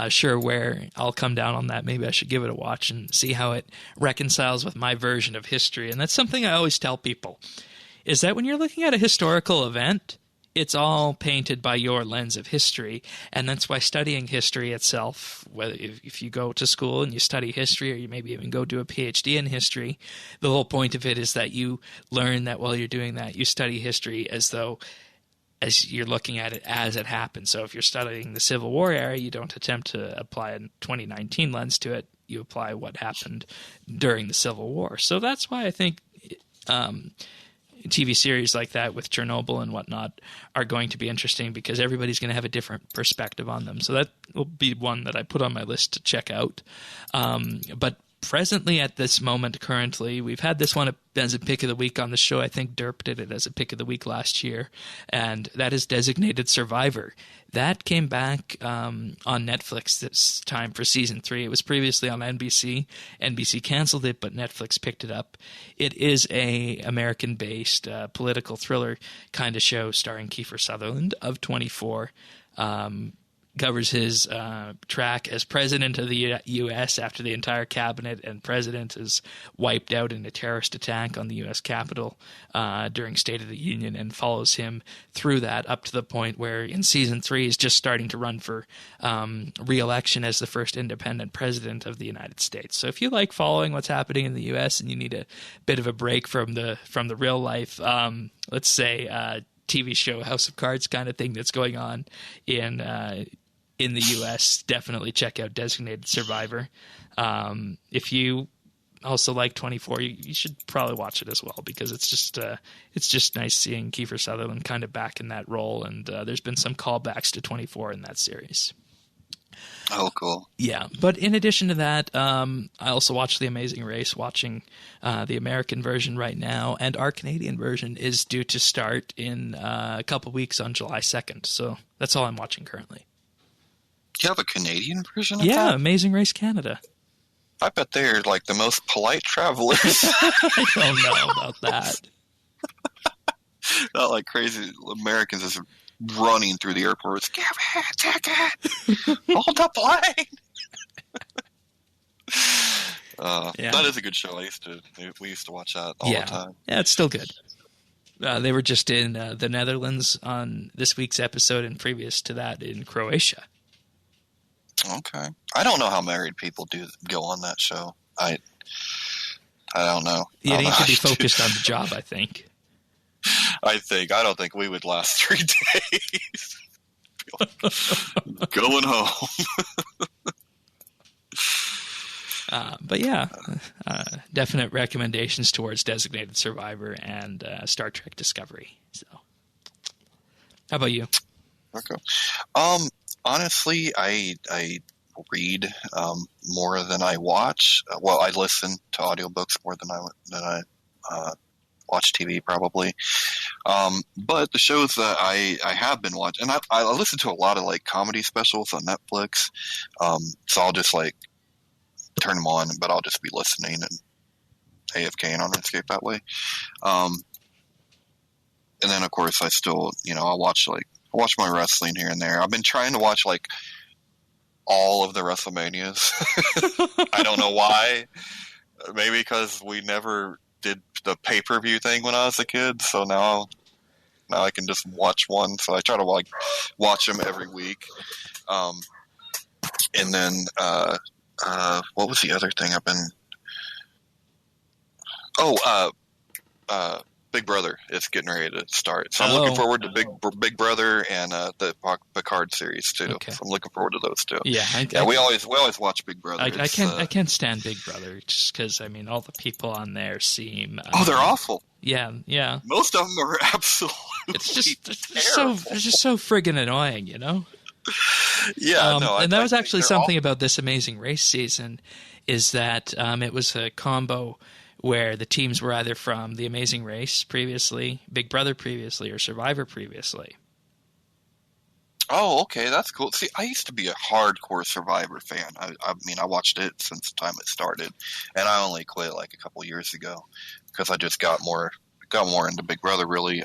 sure where I'll come down on that. Maybe I should give it a watch and see how it reconciles with my version of history. And that's something I always tell people, is that when you're looking at a historical event, it's all painted by your lens of history, and that's why studying history itself, whether if you go to school and you study history, or you maybe even go do a PhD in history, the whole point of it is that you learn that while you're doing that, you study history as you're looking at it as it happened. So if you're studying the Civil War era, you don't attempt to apply a 2019 lens to it. You apply what happened during the Civil War. So that's why I think TV series like that with Chernobyl and whatnot are going to be interesting, because everybody's going to have a different perspective on them. So that will be one that I put on my list to check out. But presently, at this moment, currently, we've had this one as a pick of the week on the show. I think Derp did it as a pick of the week last year, and that is Designated Survivor. That came back on Netflix this time for season 3. It was previously on NBC. NBC canceled it, but Netflix picked it up. It is a American-based political thriller kind of show starring Kiefer Sutherland of 24. Covers his track as president of the U.S. after the entire cabinet and president is wiped out in a terrorist attack on the U.S. Capitol during State of the Union, and follows him through that up to the point where in season 3 he's just starting to run for re-election as the first independent president of the United States. So if you like following what's happening in the U.S. and you need a bit of a break from the real life, let's say TV show House of Cards kind of thing that's going on in the U.S., definitely check out Designated Survivor. If you also like 24, you should probably watch it as well, because it's just nice seeing Kiefer Sutherland kind of back in that role, and there's been some callbacks to 24 in that series. Oh, cool. Yeah, but in addition to that, I also watched The Amazing Race, watching the American version right now, and our Canadian version is due to start in a couple weeks on July 2nd, so that's all I'm watching currently. Do you have a Canadian version of Yeah, that? Amazing Race Canada. I bet they're like the most polite travelers. I don't know about that. Not like crazy Americans just running through the airports. Give it, take it, hold the plane. Yeah. That is a good show. We used to watch that all the time. Yeah, it's still good. They were just in the Netherlands on this week's episode, and previous to that in Croatia. Okay. I don't know how married people go on that show. I don't know. You need to be focused on the job, I think. I don't think we would last 3 days. Going home. But yeah, definite recommendations towards Designated Survivor and Star Trek Discovery. So, how about you? Okay. Honestly, I read more than I watch. Well, I listen to audiobooks more than I watch TV, probably. But the shows that I have been watching, and I listen to a lot of like comedy specials on Netflix. So I'll just like turn them on, but I'll just be listening and AFK and on Escape that way. And then of course I still, I watch my wrestling here and there. I've been trying to watch like all of the WrestleManias. I don't know why. Maybe because we never did the pay-per-view thing when I was a kid, so now I can just watch one. So I try to like watch them every week. And then what was the other thing I've been? Big Brother is getting ready to start, so I'm looking forward to Big Brother and the Picard series too. Okay. So I'm looking forward to those two. Yeah, we always watch Big Brother. I can't stand Big Brother just because all the people on there seem they're awful. Yeah. Most of them are absolutely. It's just so friggin' annoying, Yeah, and that was actually something about this Amazing Race season, is that it was a combo where the teams were either from The Amazing Race previously, Big Brother previously, or Survivor previously. Oh, okay, that's cool. See, I used to be a hardcore Survivor fan. I mean, I watched it since the time it started, and I only quit like a couple years ago because I just got more into Big Brother, really.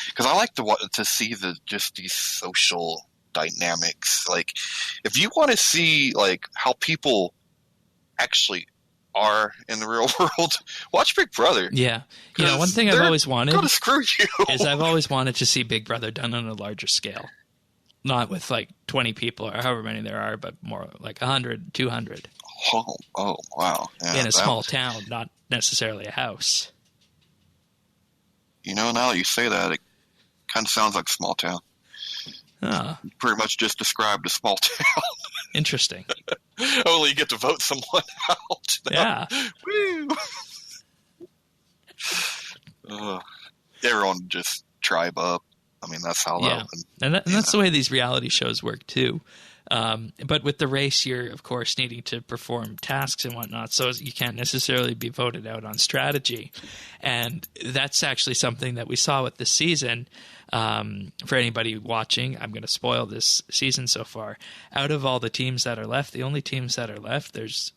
Because I like to see just these social dynamics. Like, if you want to see like how people actually are in the real world, watch Big Brother. Yeah. You know, one thing I've always wanted gonna screw you. is I've always wanted to see Big Brother done on a larger scale. Not with like 20 people or however many there are, but more like 100, 200. Oh, wow. Yeah, in a small town, not necessarily a house. You know, now that you say that, it kind of sounds like a small town. Pretty much just described a small town. Interesting. Only you get to vote someone out. Yeah. Woo! Everyone just tribe up. I mean, that's how that would, and that's the way these reality shows work too. But with the race, you're of course needing to perform tasks and whatnot, so you can't necessarily be voted out on strategy. And that's actually something that we saw with this season. For anybody watching, I'm going to spoil this season so far. Out of all the teams that are left, the only teams that are left, there's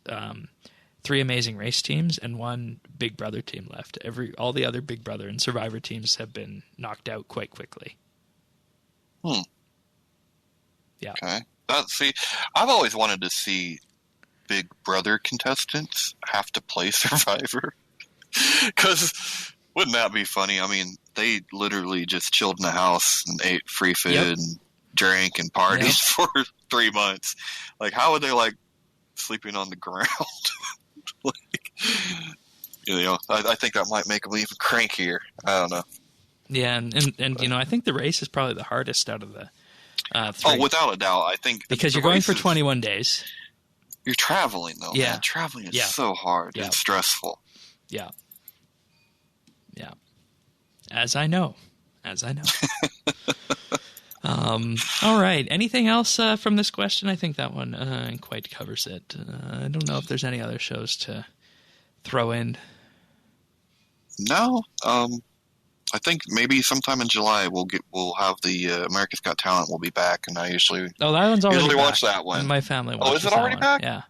3 Amazing Race teams and 1 Big Brother team left. All the other Big Brother and Survivor teams have been knocked out quite quickly. Yeah. Okay. See, I've always wanted to see Big Brother contestants have to play Survivor. Because wouldn't that be funny? I mean, they literally just chilled in the house and ate free food and drank and partied for 3 months. Like, how would they like sleeping on the ground? Like, you know, I think that might make them even crankier. I don't know. Yeah, and you know, I think the race is probably the hardest out of the 3. Oh, without a doubt. I think because you're going for 21 days. You're traveling, though, man. Traveling is so hard. Yeah. It's stressful. Yeah. Yeah. As I know. All right. Anything else from this question? I think that one quite covers it. I don't know if there's any other shows to throw in. No. I think maybe sometime in July we'll have the America's Got Talent will be back, and I usually that one's already back. Watch that one. And my family watches. Oh, is it already back? Yeah.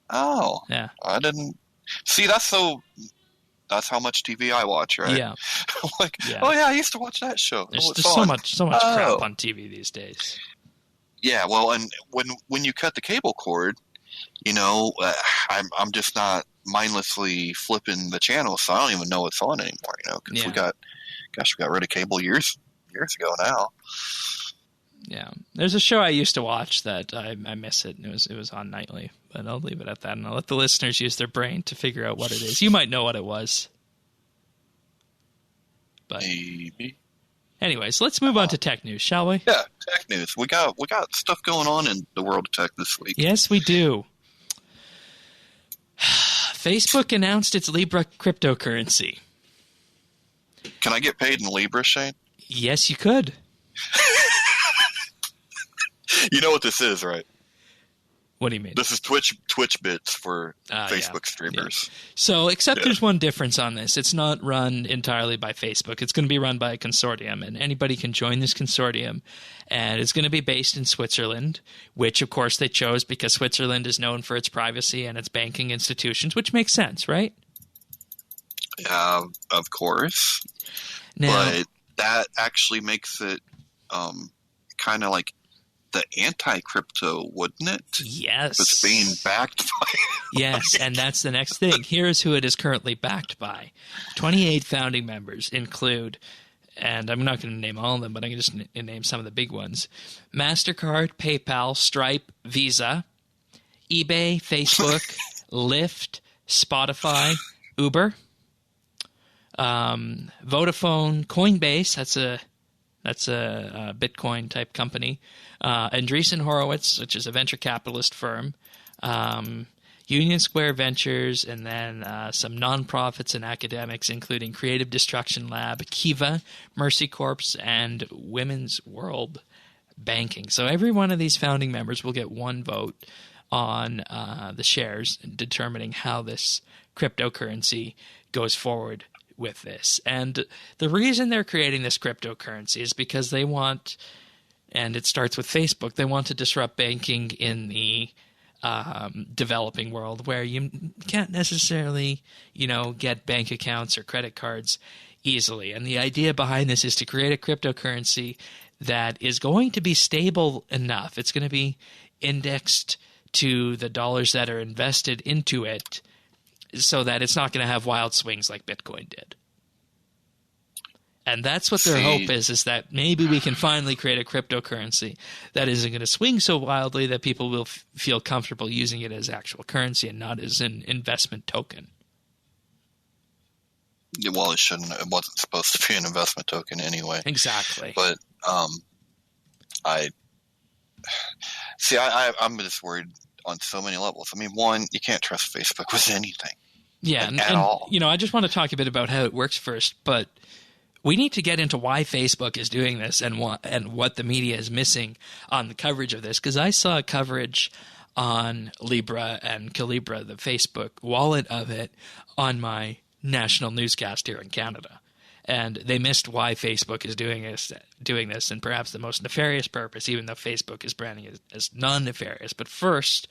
Oh. Yeah. I didn't see. That's how much TV I watch, right? Yeah. Like, oh yeah, I used to watch that show. There's so much crap on TV these days. Yeah, well, and when you cut the cable cord, you know, I'm just not mindlessly flipping the channel, so I don't even know what's on anymore. You know, because we got rid of cable years ago now. Yeah, there's a show I used to watch that I miss it, and it was on nightly. But I'll leave it at that, and I'll let the listeners use their brain to figure out what it is. You might know what it was. But maybe. Anyways, let's move on to tech news, shall we? Yeah, tech news. We got stuff going on in the world of tech this week. Yes, we do. Facebook announced its Libra cryptocurrency. Can I get paid in Libra, Shane? Yes, you could. You know what this is, right? What do you mean? This is Twitch bits for Facebook streamers. Yeah. So, except there's one difference on this. It's not run entirely by Facebook. It's going to be run by a consortium, and anybody can join this consortium. And it's going to be based in Switzerland, which, of course, they chose because Switzerland is known for its privacy and its banking institutions, which makes sense, right? Of course. Now, but that actually makes it kind of like the anti-crypto, wouldn't it? Yes. If it's being backed by Yes, and that's the next thing. Here's who it is currently backed by. 28 founding members include, and I'm not going to name all of them, but I can just name some of the big ones: MasterCard, PayPal, Stripe, Visa, eBay, Facebook, Lyft, Spotify, Uber, Vodafone, Coinbase, that's a Bitcoin type company, Andreessen Horowitz, which is a venture capitalist firm, Union Square Ventures, and then some nonprofits and academics, including Creative Destruction Lab, Kiva, Mercy Corps, and Women's World Banking. So every one of these founding members will get one vote on the shares, determining how this cryptocurrency goes forward with this. And the reason they're creating this cryptocurrency is because they want And it starts with Facebook. They want to disrupt banking in the developing world, where you can't necessarily, get bank accounts or credit cards easily. And the idea behind this is to create a cryptocurrency that is going to be stable enough. It's going to be indexed to the dollars that are invested into it, so that it's not going to have wild swings like Bitcoin did. And that's what their hope is that maybe we can finally create a cryptocurrency that isn't going to swing so wildly that people will feel comfortable using it as actual currency and not as an investment token. Yeah, well, it shouldn't. It wasn't supposed to be an investment token anyway. Exactly. But I'm just worried on so many levels. I mean, one, you can't trust Facebook with anything. Yeah, at all. I just want to talk a bit about how it works first, but we need to get into why Facebook is doing this and what the media is missing on the coverage of this, because I saw coverage on Libra and Calibra, the Facebook wallet of it, on my national newscast here in Canada. And they missed why Facebook is doing this, and perhaps the most nefarious purpose, even though Facebook is branding it as non-nefarious. But first,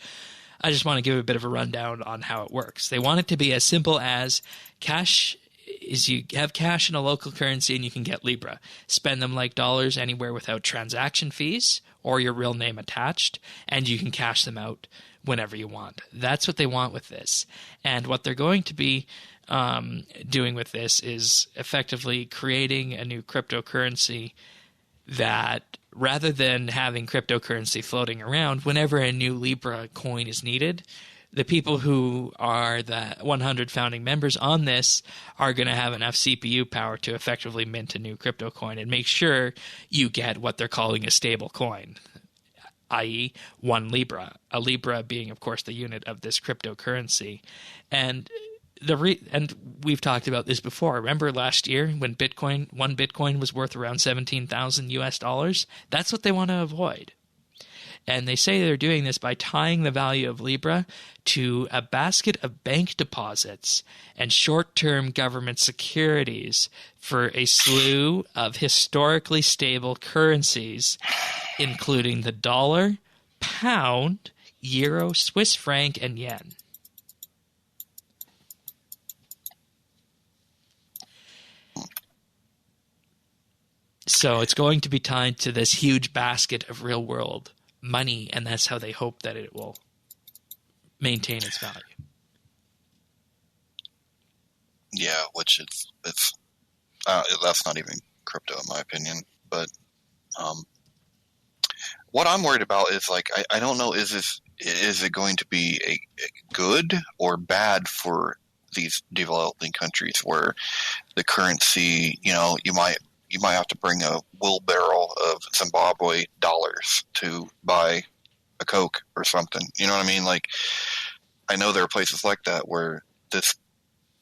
I just want to give a bit of a rundown on how it works. They want it to be as simple as cash is you have cash in a local currency and you can get Libra. Spend them like dollars anywhere without transaction fees or your real name attached, and you can cash them out whenever you want. That's what they want with this. And what they're going to be doing with this is effectively creating a new cryptocurrency that, rather than having cryptocurrency floating around, whenever a new Libra coin is needed, the people who are the 100 founding members on this are going to have enough CPU power to effectively mint a new crypto coin and make sure you get what they're calling a stable coin, i.e. 1 Libra, a Libra being, of course, the unit of this cryptocurrency. And and we've talked about this before. Remember last year when one Bitcoin was worth around 17,000 US dollars? That's what they want to avoid. And they say they're doing this by tying the value of Libra to a basket of bank deposits and short-term government securities for a slew of historically stable currencies, including the dollar, pound, euro, Swiss franc, and yen. So it's going to be tied to this huge basket of real-world money, and that's how they hope that it will maintain its value. Yeah, which it's that's not even crypto in my opinion. But what I'm worried about is, like, I don't know, is it going to be a good or bad for these developing countries where the currency, you might have to bring a wheelbarrow of Zimbabwe dollars to buy a Coke or something. You know what I mean? Like, I know there are places like that where this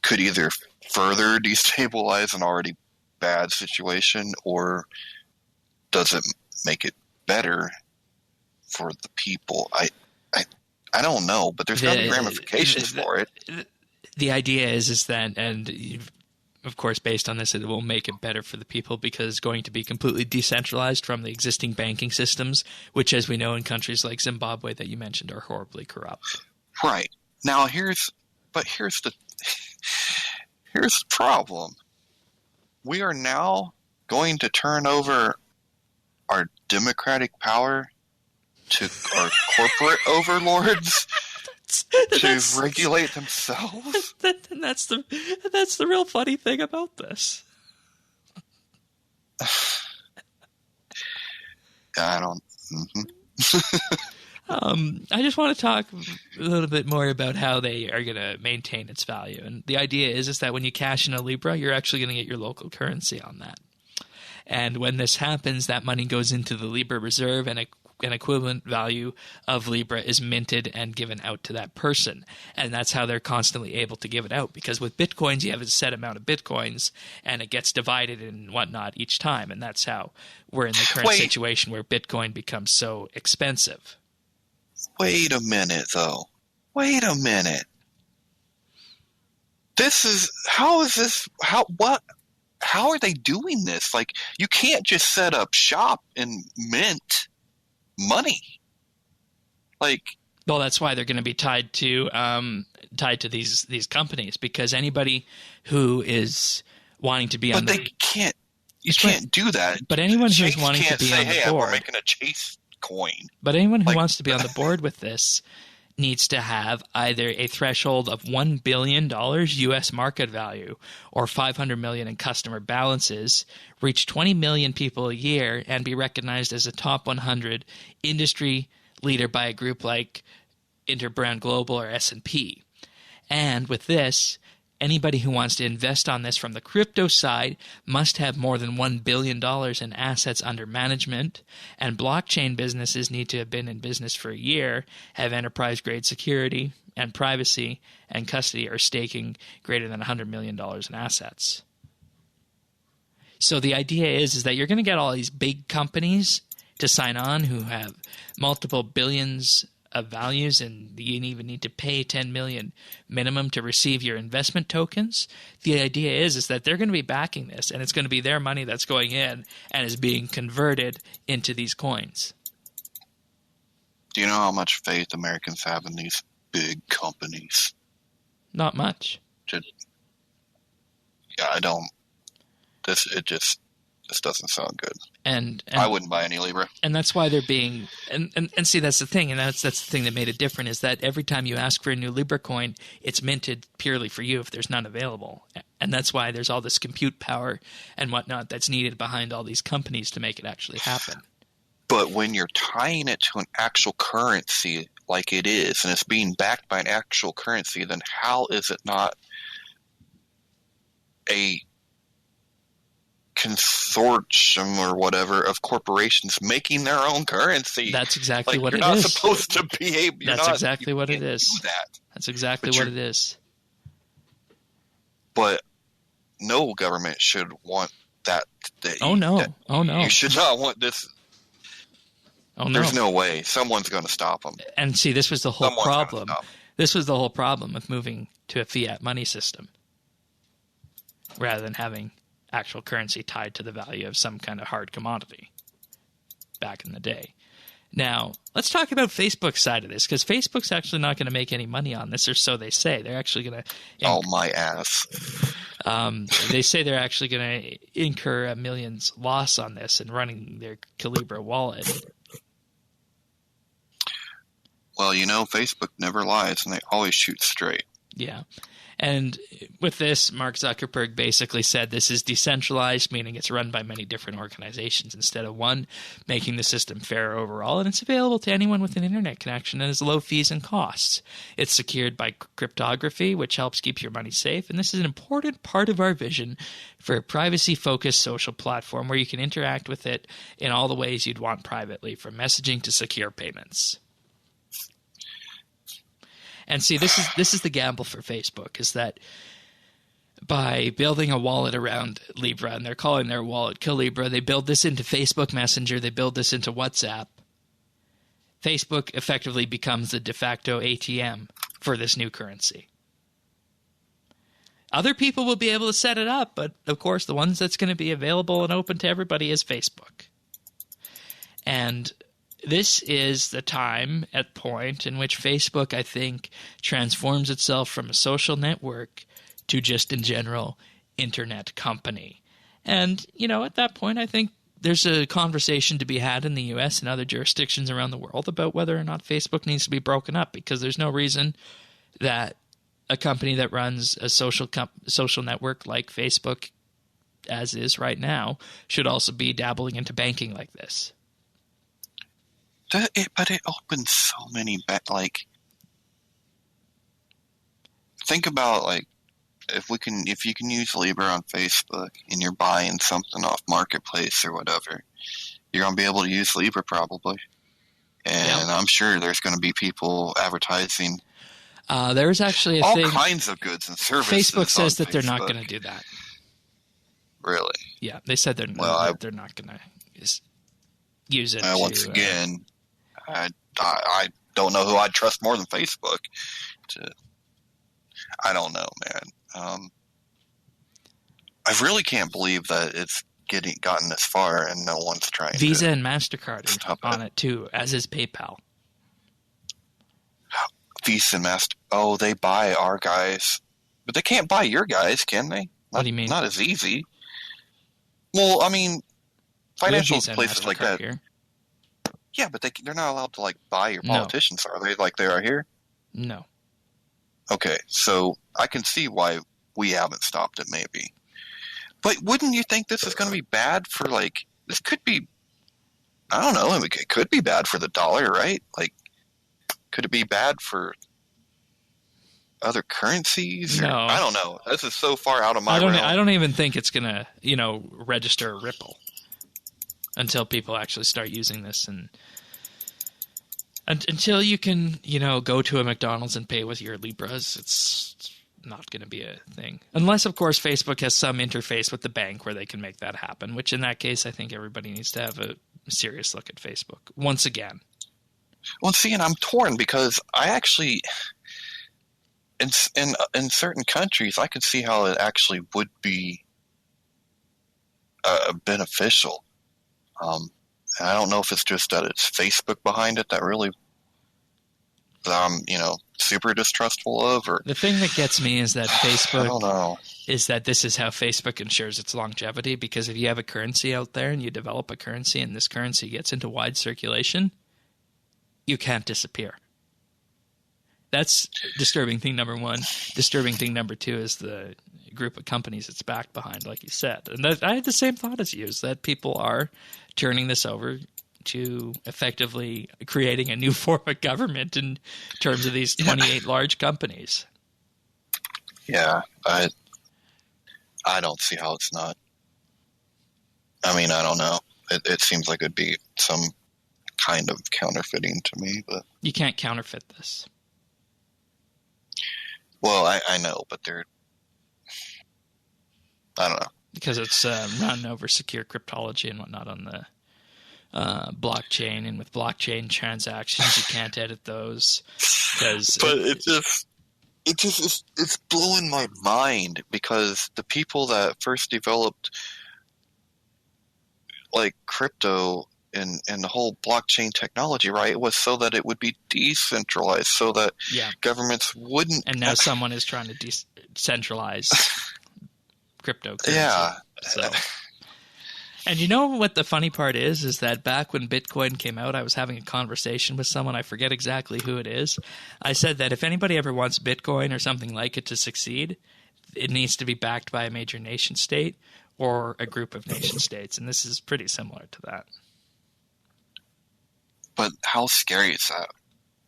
could either further destabilize an already bad situation, or does it make it better for the people? I don't know, but there's got to be ramifications for it. The idea is that, and of course, based on this, it will make it better for the people because it's going to be completely decentralized from the existing banking systems, which, as we know, in countries like Zimbabwe that you mentioned, are horribly corrupt. Right. Now, here's the problem. We are now going to turn over our democratic power to our corporate overlords to regulate themselves. That's the real funny thing about this. I don't. I just want to talk a little bit more about how they are going to maintain its value. And the idea is that when you cash in a Libra, you're actually going to get your local currency on that. And when this happens, that money goes into the Libra reserve, and an equivalent value of Libra is minted and given out to that person. And that's how they're constantly able to give it out. Because with Bitcoins, you have a set amount of Bitcoins, and it gets divided and whatnot each time. And that's how we're in the current situation where Bitcoin becomes so expensive. Wait a minute, though. Wait a minute. What? how are they doing this? Like, you can't just set up shop and mint money. Like, well, that's why they're going to be tied to these companies, because anybody who is wanting to be on but they can't. You can't do that. But anyone Chase who's wanting to can't be say, on the "Hey, board, we're making a Chase coin." But anyone who Like- wants to be on the board with this needs to have either a threshold of $1 billion U.S. market value or $500 million in customer balances, reach 20 million people a year, and be recognized as a top 100 industry leader by a group like Interbrand Global or S&P. And with this, anybody who wants to invest on this from the crypto side must have more than $1 billion in assets under management, and blockchain businesses need to have been in business for a year, have enterprise-grade security and privacy and custody, or staking greater than $100 million in assets. So the idea is that you're going to get all these big companies to sign on who have multiple billions of values, and you even need to pay $10 million minimum to receive your investment tokens. The idea is that they're going to be backing this, and it's going to be their money that's going in and is being converted into these coins. Do you know how much faith Americans have in these big companies? Not much. Yeah, I don't. This doesn't sound good. And I wouldn't buy any Libra. And that's why they're being and see, that's the thing, and that's the thing that made it different, is that every time you ask for a new Libra coin, it's minted purely for you if there's none available. And that's why there's all this compute power and whatnot that's needed behind all these companies to make it actually happen. But when you're tying it to an actual currency like it is, and it's being backed by an actual currency, then how is it not a consortium or whatever of corporations making their own currency? That's exactly what it is. You're not supposed to be able. That's exactly what it is. That. That's exactly what it is. But no government should want that. Oh no! You should not want this. Oh no! There's no way. Someone's going to stop them. And see, this was the whole problem. This was the whole problem with moving to a fiat money system, rather than having actual currency tied to the value of some kind of hard commodity back in the day. Now, let's talk about Facebook's side of this, because Facebook's actually not going to make any money on this, or so they say. They're actually going to... Oh, my ass. They say they're actually going to incur a millions loss on this and running their Calibra wallet. Well, Facebook never lies, and they always shoot straight. Yeah. And with this, Mark Zuckerberg basically said this is decentralized, meaning it's run by many different organizations instead of one, making the system fairer overall, and it's available to anyone with an internet connection and has low fees and costs. It's secured by cryptography, which helps keep your money safe, and this is an important part of our vision for a privacy-focused social platform where you can interact with it in all the ways you'd want privately, from messaging to secure payments. And see, this is the gamble for Facebook, is that by building a wallet around Libra, and they're calling their wallet Calibra, they build this into Facebook Messenger, they build this into WhatsApp. Facebook effectively becomes the de facto ATM for this new currency. Other people will be able to set it up, but of course the ones that's going to be available and open to everybody is Facebook. And this is the time at point in which Facebook, I think, transforms itself from a social network to just in general internet company. And, at that point, I think there's a conversation to be had in the U.S. and other jurisdictions around the world about whether or not Facebook needs to be broken up, because there's no reason that a company that runs a social network like Facebook, as is right now, should also be dabbling into banking like this. But it opens so many think about if you can use Libra on Facebook and you're buying something off Marketplace or whatever, you're gonna be able to use Libra probably, and I'm sure there's gonna be people advertising. There's actually all kinds of goods and services. Facebook says that they're not going to do that. Really? Yeah, they said they're not going to use it. Once again. I don't know who I'd trust more than Facebook. I don't know, man. I really can't believe that it's gotten this far and no one's trying Visa to and MasterCard stop on it. it too, as is PayPal. Visa and Master. Oh, they buy our guys, but they can't buy your guys, can they? What do you mean? Not as easy. Well, I mean, financial Visa and places like MasterCard that. here. Yeah, but they're not allowed to like buy your No. politicians, are they? Like they are here. No. Okay, so I can see why we haven't stopped it, maybe. But wouldn't you think this is going to be bad for like? This could be. I don't know. It could be bad for the dollar, right? Like, could it be bad for other currencies? No. I don't know. This is so far out of my realm. I don't even think it's gonna, register a ripple until people actually start using this, and until you can, go to a McDonald's and pay with your Libras, it's not going to be a thing. Unless, of course, Facebook has some interface with the bank where they can make that happen, which in that case, I think everybody needs to have a serious look at Facebook once again. Well, see, and I'm torn because I actually, in certain countries, I could see how it actually would be beneficial. And I don't know if it's just that it's Facebook behind it that really, I'm, super distrustful of, or the thing that gets me is that Facebook, I don't know. is that this is how Facebook ensures its longevity. Because if you have a currency out there and you develop a currency and this currency gets into wide circulation, you can't disappear. That's disturbing thing number one. Disturbing thing number two is the group of companies it's backed behind, like you said. And I had the same thought as you, is that people are turning this over to effectively creating a new form of government in terms of these 28 large companies. Yeah, I don't see how it's not. I mean, I don't know. It seems like it'd be some kind of counterfeiting to me, but You can't counterfeit this. well, I know, but I don't know. Because it's run over secure cryptology and whatnot on the blockchain, and with blockchain transactions, you can't edit those. But it's blowing my mind because the people that first developed like crypto and the whole blockchain technology, right, it was so that it would be decentralized, so that governments wouldn't. And now someone is trying to decentralize cryptocurrency. Yeah. So. And you know what the funny part is that back when Bitcoin came out, I was having a conversation with someone, I forget exactly who it is. I said that if anybody ever wants Bitcoin or something like it to succeed, it needs to be backed by a major nation state or a group of nation states. And this is pretty similar to that. But how scary is that?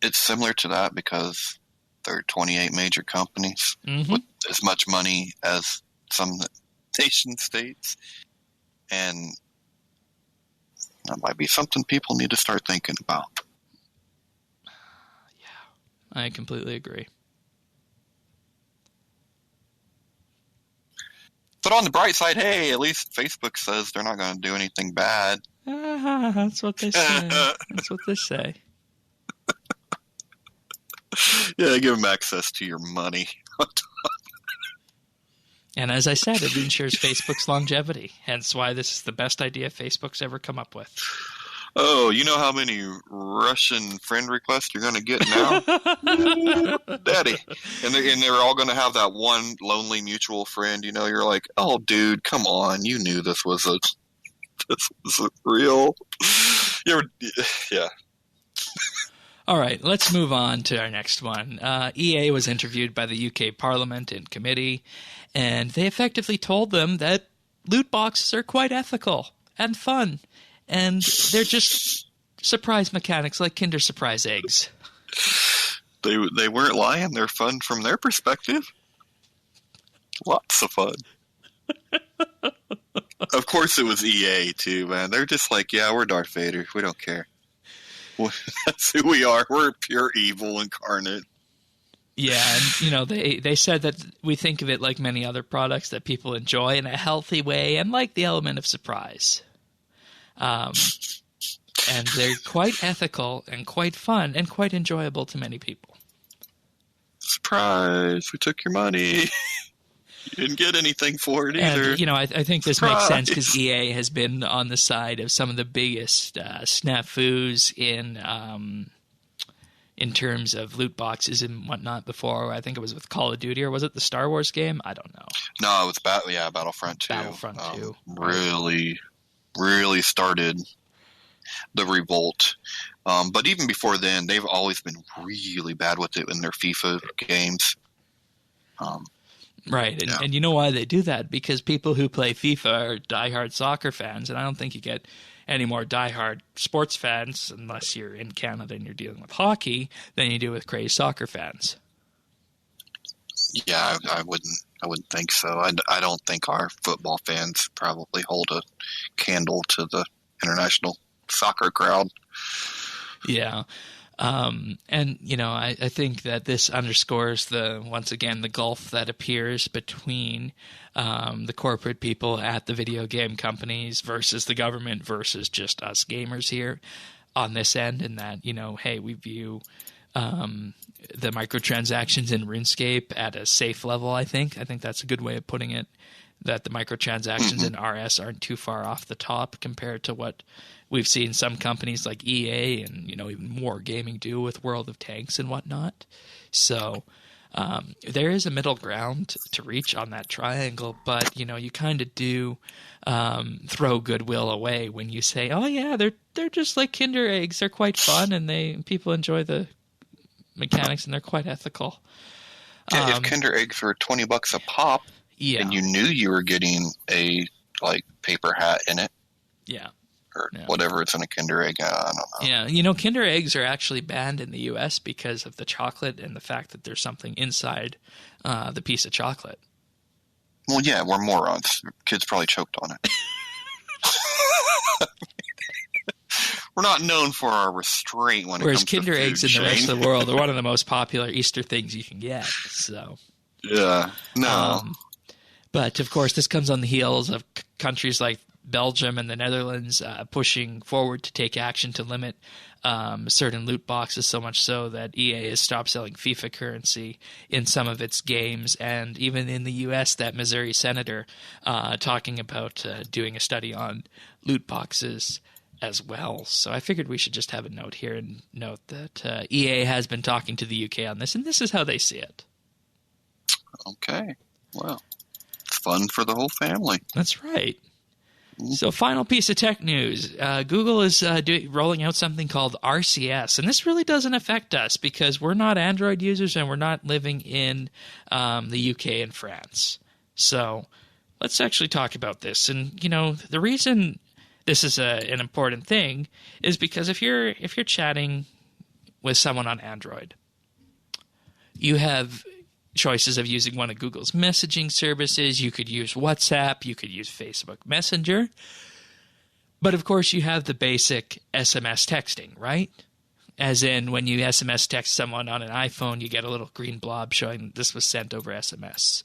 It's similar to that because there are 28 major companies with as much money as some nation states. And that might be something people need to start thinking about. Yeah, I completely agree. But on the bright side, hey, at least Facebook says they're not going to do anything bad. That's what they say. That's what they say. Yeah, give them access to your money. And as I said, it ensures Facebook's longevity. Hence why this is the best idea Facebook's ever come up with. Oh, you know how many Russian friend requests you're going to get now? Daddy. And they're all going to have that one lonely mutual friend. You're like, oh, dude, come on. You knew this was real. Yeah. All right, let's move on to our next one. EA was interviewed by the UK Parliament in committee, and they effectively told them that loot boxes are quite ethical and fun, and they're just surprise mechanics like Kinder Surprise eggs. They weren't lying. They're fun from their perspective. Lots of fun. Of course it was EA too, man. They're just like, yeah, we're Darth Vader. We don't care. That's who we are. We're pure evil incarnate. Yeah, and they said that we think of it like many other products that people enjoy in a healthy way and like the element of surprise. And they're quite ethical and quite fun and quite enjoyable to many people. Surprise, we took your money. You didn't get anything for it And, either. you know, I think this makes sense because EA has been on the side of some of the biggest snafus in terms of loot boxes and whatnot before. I think it was with Call of Duty, or was it the Star Wars game? I don't know. No, it was Battlefront 2. Battlefront 2. Really started the revolt. But even before then, they've always been really bad with it in their FIFA games. Right, and you know why they do that? Because people who play FIFA are diehard soccer fans, and I don't think you get any more diehard sports fans, unless you're in Canada and you're dealing with hockey, than you do with crazy soccer fans. Yeah, I wouldn't think so. I don't think our football fans probably hold a candle to the international soccer crowd. Yeah. And, you know, I think that this underscores once again, the gulf that appears between the corporate people at the video game companies versus the government versus just us gamers here on this end. And that, you know, hey, we view the microtransactions in RuneScape at a safe level, I think. I think that's a good way of putting it, that the microtransactions in RS aren't too far off the top compared to what we've seen some companies like EA and, you know, even more gaming do with World of Tanks and whatnot. So there is a middle ground to reach on that triangle, but, you know, you kind of do throw goodwill away when you say, oh, yeah, they're just like Kinder Eggs. They're quite fun, and people enjoy the mechanics, and they're quite ethical. Yeah, if Kinder Eggs were $20 a pop, yeah, and you knew you were getting a paper hat in it, yeah, or whatever it's in a Kinder Egg, I don't know. Yeah, you know, Kinder Eggs are actually banned in the U.S. because of the chocolate and the fact that there's something inside the piece of chocolate. Well, yeah, we're morons. Kids probably choked on it. We're not known for our restraint when Whereas it comes Kinder to food, Eggs in the rest of the world are one of the most popular Easter things you can get. So yeah, no. But of course, this comes on the heels of countries like Belgium and the Netherlands pushing forward to take action to limit certain loot boxes, so much so that EA has stopped selling FIFA currency in some of its games. And even in the U.S., that Missouri senator talking about doing a study on loot boxes as well. So I figured we should just have a note here and note that EA has been talking to the UK on this, and this is how they see it. Okay. Well, it's fun for the whole family. That's right. So final piece of tech news. Google is rolling out something called RCS, and this really doesn't affect us because we're not Android users and we're not living in the UK and France. So let's actually talk about this. And, you know, the reason this is an important thing is because if you're chatting with someone on Android, you have choices of using one of Google's messaging services. You could use WhatsApp. You could use Facebook Messenger. But, of course, you have the basic SMS texting, right? As in, when you SMS text someone on an iPhone, you get a little green blob showing this was sent over SMS.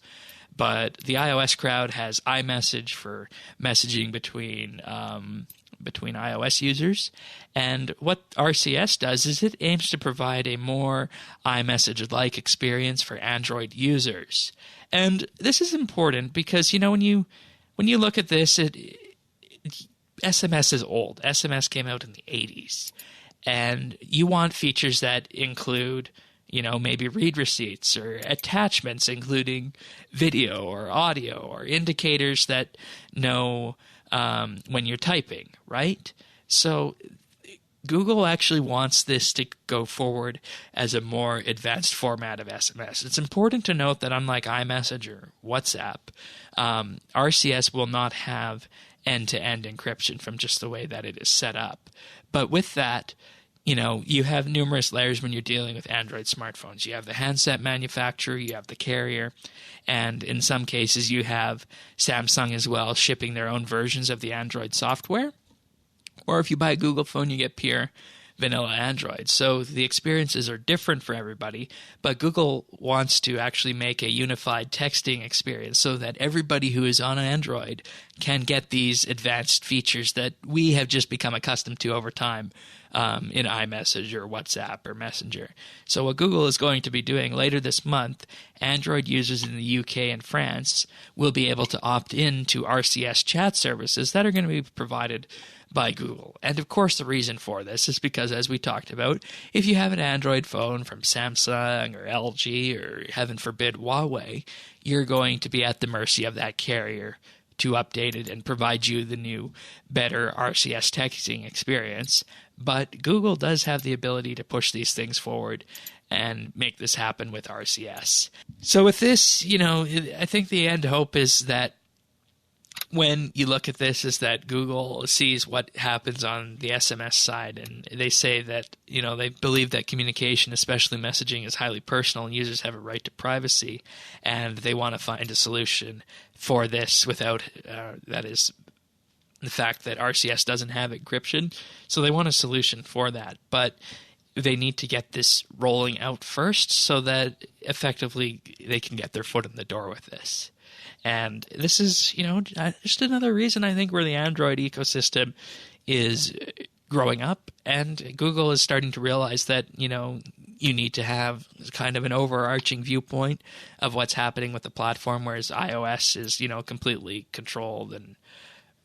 But the iOS crowd has iMessage for messaging between iOS users. And what RCS does is it aims to provide a more iMessage-like experience for Android users. And this is important because, you know, when you look at this, SMS is old. SMS came out in the 80s. And you want features that include, you know, maybe read receipts or attachments, including video or audio or indicators that know when you're typing, right? So Google actually wants this to go forward as a more advanced format of SMS. It's important to note that unlike iMessage or WhatsApp, RCS will not have end-to-end encryption from just the way that it is set up. But with that, you know, you have numerous layers when you're dealing with Android smartphones. You have the handset manufacturer, you have the carrier, and in some cases you have Samsung as well shipping their own versions of the Android software. Or if you buy a Google phone, you get pure vanilla Android. So the experiences are different for everybody, but Google wants to actually make a unified texting experience so that everybody who is on Android can get these advanced features that we have just become accustomed to over time in iMessage or WhatsApp or Messenger. So what Google is going to be doing later this month, Android users in the UK and France will be able to opt in to RCS chat services that are going to be provided by Google. And of course, the reason for this is because, as we talked about, if you have an Android phone from Samsung or LG or, heaven forbid, Huawei, you're going to be at the mercy of that carrier to update it and provide you the new, better RCS texting experience. But Google does have the ability to push these things forward and make this happen with RCS. So with this, I think the end hope is that when you look at this is that Google sees what happens on the SMS side, and they say that, they believe that communication, especially messaging, is highly personal and users have a right to privacy, and they want to find a solution for this without, that is, the fact that RCS doesn't have encryption. So they want a solution for that, but they need to get this rolling out first so that effectively they can get their foot in the door with this. And this is, just another reason I think where the Android ecosystem is growing up, and Google is starting to realize that, you need to have kind of an overarching viewpoint of what's happening with the platform, whereas iOS is, completely controlled and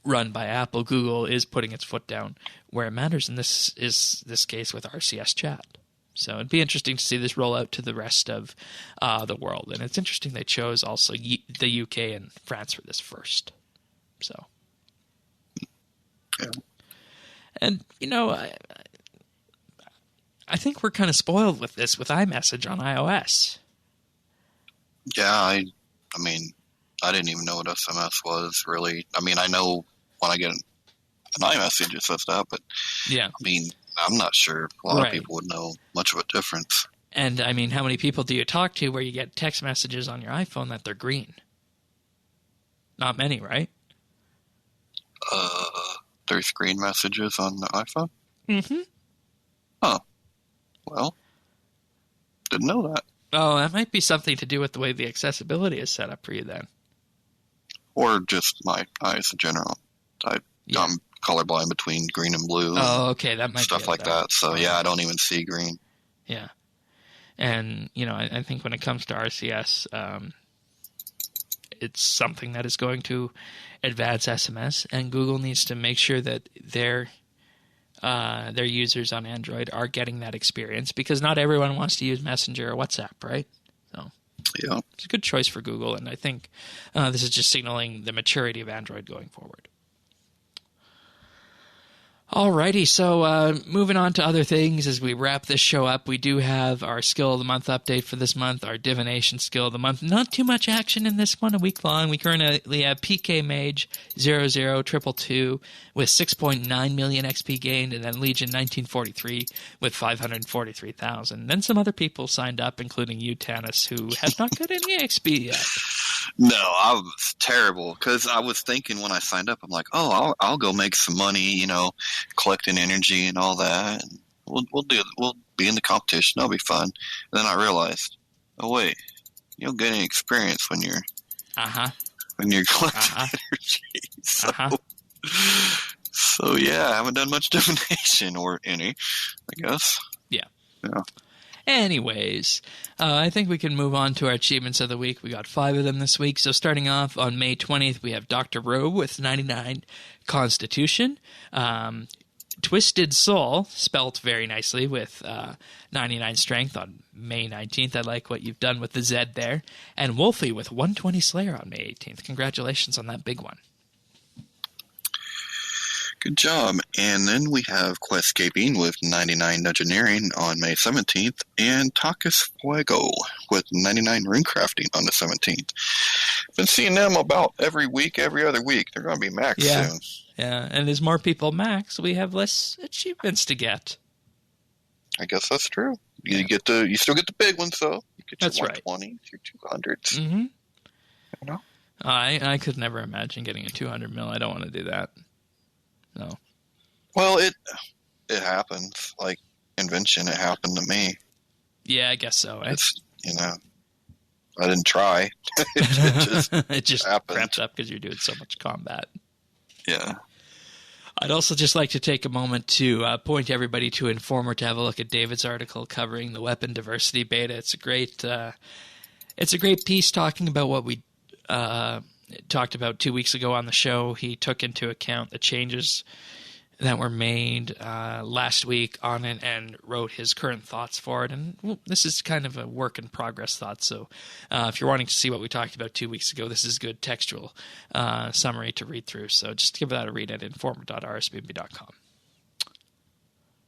run by Apple. Google is putting its foot down where it matters, and this is this case with RCS chat. So it'd be interesting to see this roll out to the rest of the world. And it's interesting they chose also the UK and France for this first. So, yeah. And, I think we're kind of spoiled with this with iMessage on iOS. Yeah, I mean, I didn't even know what SMS was, really. I mean, I know when I get an iMessage it says that, but yeah, I mean, I'm not sure a lot of people would know much of a difference. And, I mean, how many people do you talk to where you get text messages on your iPhone that they're green? Not many, right? There's green messages on the iPhone? Mm-hmm. Huh. Well, didn't know that. Oh, that might be something to do with the way the accessibility is set up for you then. Or just my eyes in general. I'm colorblind between green and blue. Oh, okay, that might stuff be like that. So yeah, I don't even see green. Yeah, and I think when it comes to RCS, it's something that is going to advance SMS, and Google needs to make sure that their users on Android are getting that experience, because not everyone wants to use Messenger or WhatsApp, right? So yeah, it's a good choice for Google, and I think this is just signaling the maturity of Android going forward. Alrighty, so moving on to other things as we wrap this show up, we do have our Skill of the Month update for this month, our Divination Skill of the Month. Not too much action in this one, a week long. We currently have PK Mage 00222 with 6.9 million XP gained, and then Legion 1943 with 543,000. Then some other people signed up, including you, Tanis, who has not got any XP yet. No, I was terrible, because I was thinking when I signed up, I'm like, oh, I'll go make some money, collecting energy and all that. And we'll be in the competition. That'll be fun. And then I realized, oh wait, you don't get any experience when you're collecting energy. So yeah, I haven't done much divination or any, I guess. Yeah. Yeah. Anyways, I think we can move on to our achievements of the week. We got 5 of them this week. So starting off on May 20th, we have Dr. Robe with 99 Constitution. Twisted Soul, spelt very nicely, with 99 Strength on May 19th. I like what you've done with the Z there. And Wolfie with 120 Slayer on May 18th. Congratulations on that big one. Good job. And then we have Questscaping with 99 Dungeoneering on May 17th, and Takas Fuego with 99 Runecrafting on the 17th. Been seeing them about every week, every other week. They're going to be max soon. Yeah, and as more people max, we have less achievements to get. I guess that's true. You still get the big ones, though. You get that's your 120s, your 200s. Mm-hmm. You know? I could never imagine getting a 200 mil. I don't want to do that. No. Well, it happens. Like Invention, it happened to me. Yeah, I guess so. Eh? It's, I didn't try. it just it just happened. cramps up because you're doing so much combat. Yeah. I'd also just like to take a moment to point everybody to Informer to have a look at David's article covering the weapon diversity beta. It's a great piece talking about what we talked about 2 weeks ago on the show. He took into account the changes that were made last week on it and wrote his current thoughts for it. And this is kind of a work in progress thought. So if you're wanting to see what we talked about 2 weeks ago, this is good textual summary to read through. So just give that a read at informer.rsbnb.com.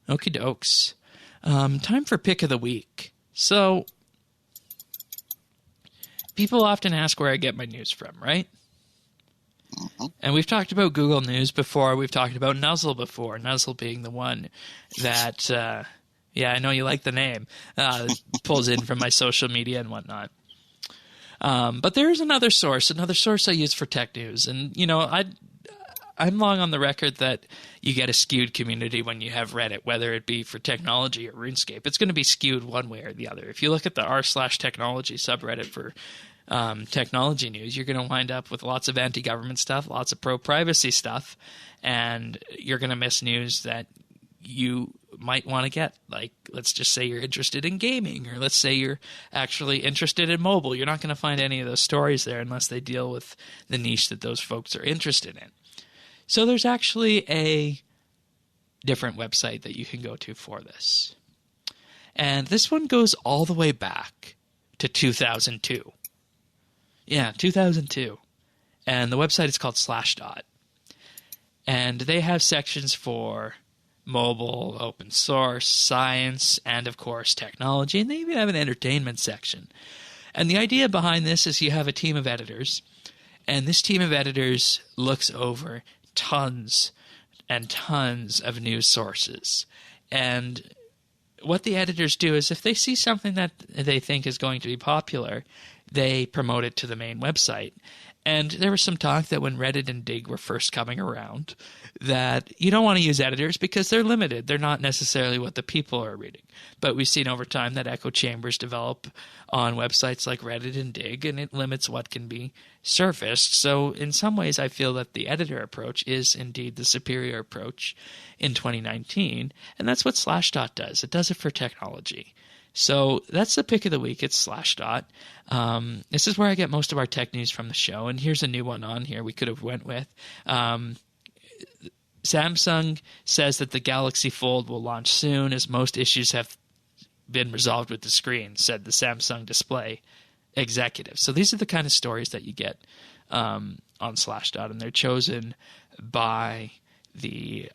Okie dokes. Time for pick of the week. So people often ask where I get my news from, right? And we've talked about Google News before. We've talked about Nuzzle before. Nuzzle being the one that, I know you like the name, pulls in from my social media and whatnot. But there is another source I use for tech news. And, I'm long on the record that you get a skewed community when you have Reddit, whether it be for technology or RuneScape. It's going to be skewed one way or the other. If you look at the r/technology subreddit for technology news, you're going to wind up with lots of anti-government stuff, lots of pro-privacy stuff, and you're going to miss news that you might want to get. Like, let's just say you're interested in gaming, or let's say you're actually interested in mobile. You're not going to find any of those stories there unless they deal with the niche that those folks are interested in. So there's actually a different website that you can go to for this. And this one goes all the way back to 2002. Yeah, 2002. And the website is called Slashdot. And they have sections for mobile, open source, science, and of course technology. And they even have an entertainment section. And the idea behind this is you have a team of editors. And this team of editors looks over tons and tons of news sources. And what the editors do is if they see something that they think is going to be popular, they promote it to the main website. And there was some talk that when Reddit and Dig were first coming around, that you don't want to use editors because they're limited. They're not necessarily what the people are reading. But we've seen over time that echo chambers develop on websites like Reddit and Dig, and it limits what can be surfaced. So in some ways, I feel that the editor approach is indeed the superior approach in 2019. And that's what Slashdot does. It does it for technology. So that's the pick of the week. It's Slashdot. This is where I get most of our tech news from the show. And here's a new one on here we could have went with. Samsung says that the Galaxy Fold will launch soon as most issues have been resolved with the screen, said the Samsung display executive. So these are the kind of stories that you get on Slashdot, and they're chosen by the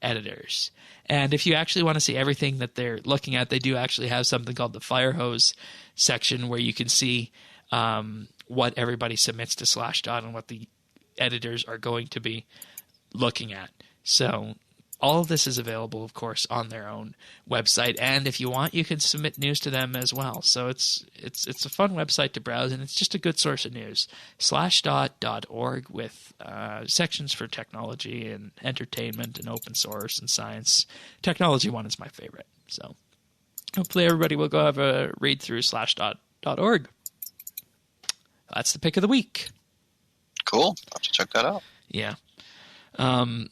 editors. And if you actually want to see everything that they're looking at, they do actually have something called the Firehose section where you can see what everybody submits to Slashdot and what the editors are going to be looking at. So all of this is available, of course, on their own website. And if you want, you can submit news to them as well. So it's a fun website to browse, and it's just a good source of news. Slashdot.org with sections for technology and entertainment and open source and science. Technology one is my favorite. So hopefully everybody will go have a read through Slashdot.org. That's the pick of the week. Cool. I'll have to check that out. Yeah. And,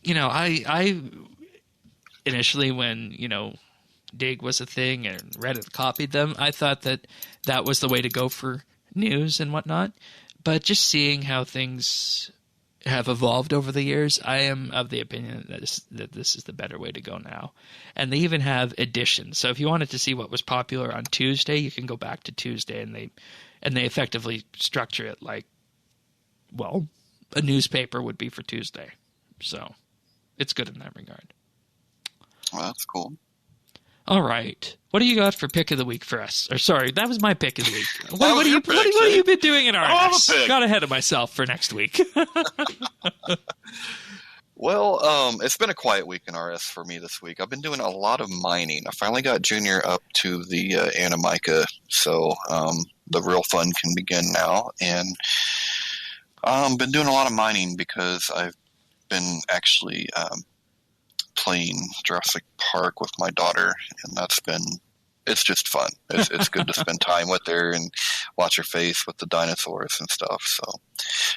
I initially when, Dig was a thing and Reddit copied them, I thought that was the way to go for news and whatnot. But just seeing how things have evolved over the years, I am of the opinion that this is the better way to go now. And they even have editions. So if you wanted to see what was popular on Tuesday, you can go back to Tuesday, and they effectively structure it like, well, a newspaper would be for Tuesday. So it's good in that regard. Well, that's cool. All right. What do you got for pick of the week for us? Or sorry, that was my pick of the week. What have you been doing in RS? Got ahead of myself for next week. Well, it's been a quiet week in RS for me this week. I've been doing a lot of mining. I finally got Junior up to the Animica, so the real fun can begin now. And been doing a lot of mining because I've been actually playing Jurassic Park with my daughter, and it's just fun. It's good to spend time with her and watch her face with the dinosaurs and stuff.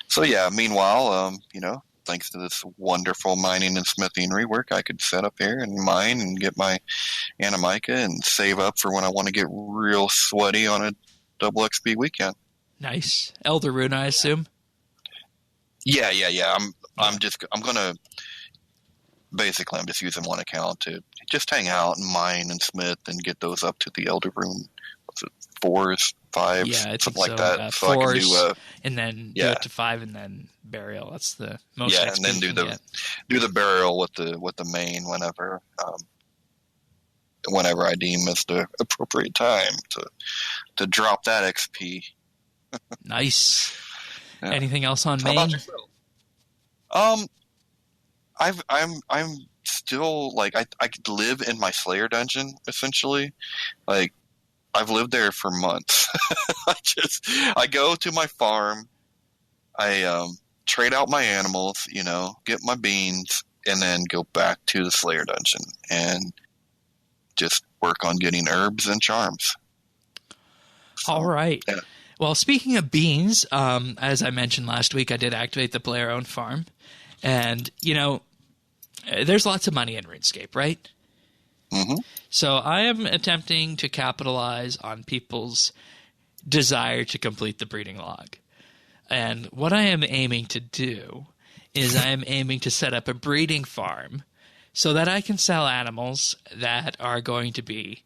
So yeah. Meanwhile, thanks to this wonderful mining and smithing rework, I could set up here and mine and get my Animica and save up for when I want to get real sweaty on a double XP weekend. Nice. Elder Rune, I assume? Yeah. I'm just using one account to just hang out and mine and smith and get those up to the Elder Rune. What's it, 4s, 5s, something like that. So 4s, I can do and then do it to 5 and then burial. That's the most. Yeah, and then do the burial with the main whenever I deem is the appropriate time to drop that XP. Nice. Yeah. Anything else on How main? about yourself? I'm still like I could live in my Slayer dungeon essentially. Like I've lived there for months. I go to my farm, I trade out my animals, get my beans, and then go back to the Slayer dungeon and just work on getting herbs and charms. So, all right. Yeah. Well, speaking of beans, as I mentioned last week, I did activate the player-owned farm. And, there's lots of money in RuneScape, right? Mm-hmm. So I am attempting to capitalize on people's desire to complete the breeding log. And what I am aiming to do is I am aiming to set up a breeding farm so that I can sell animals that are going to be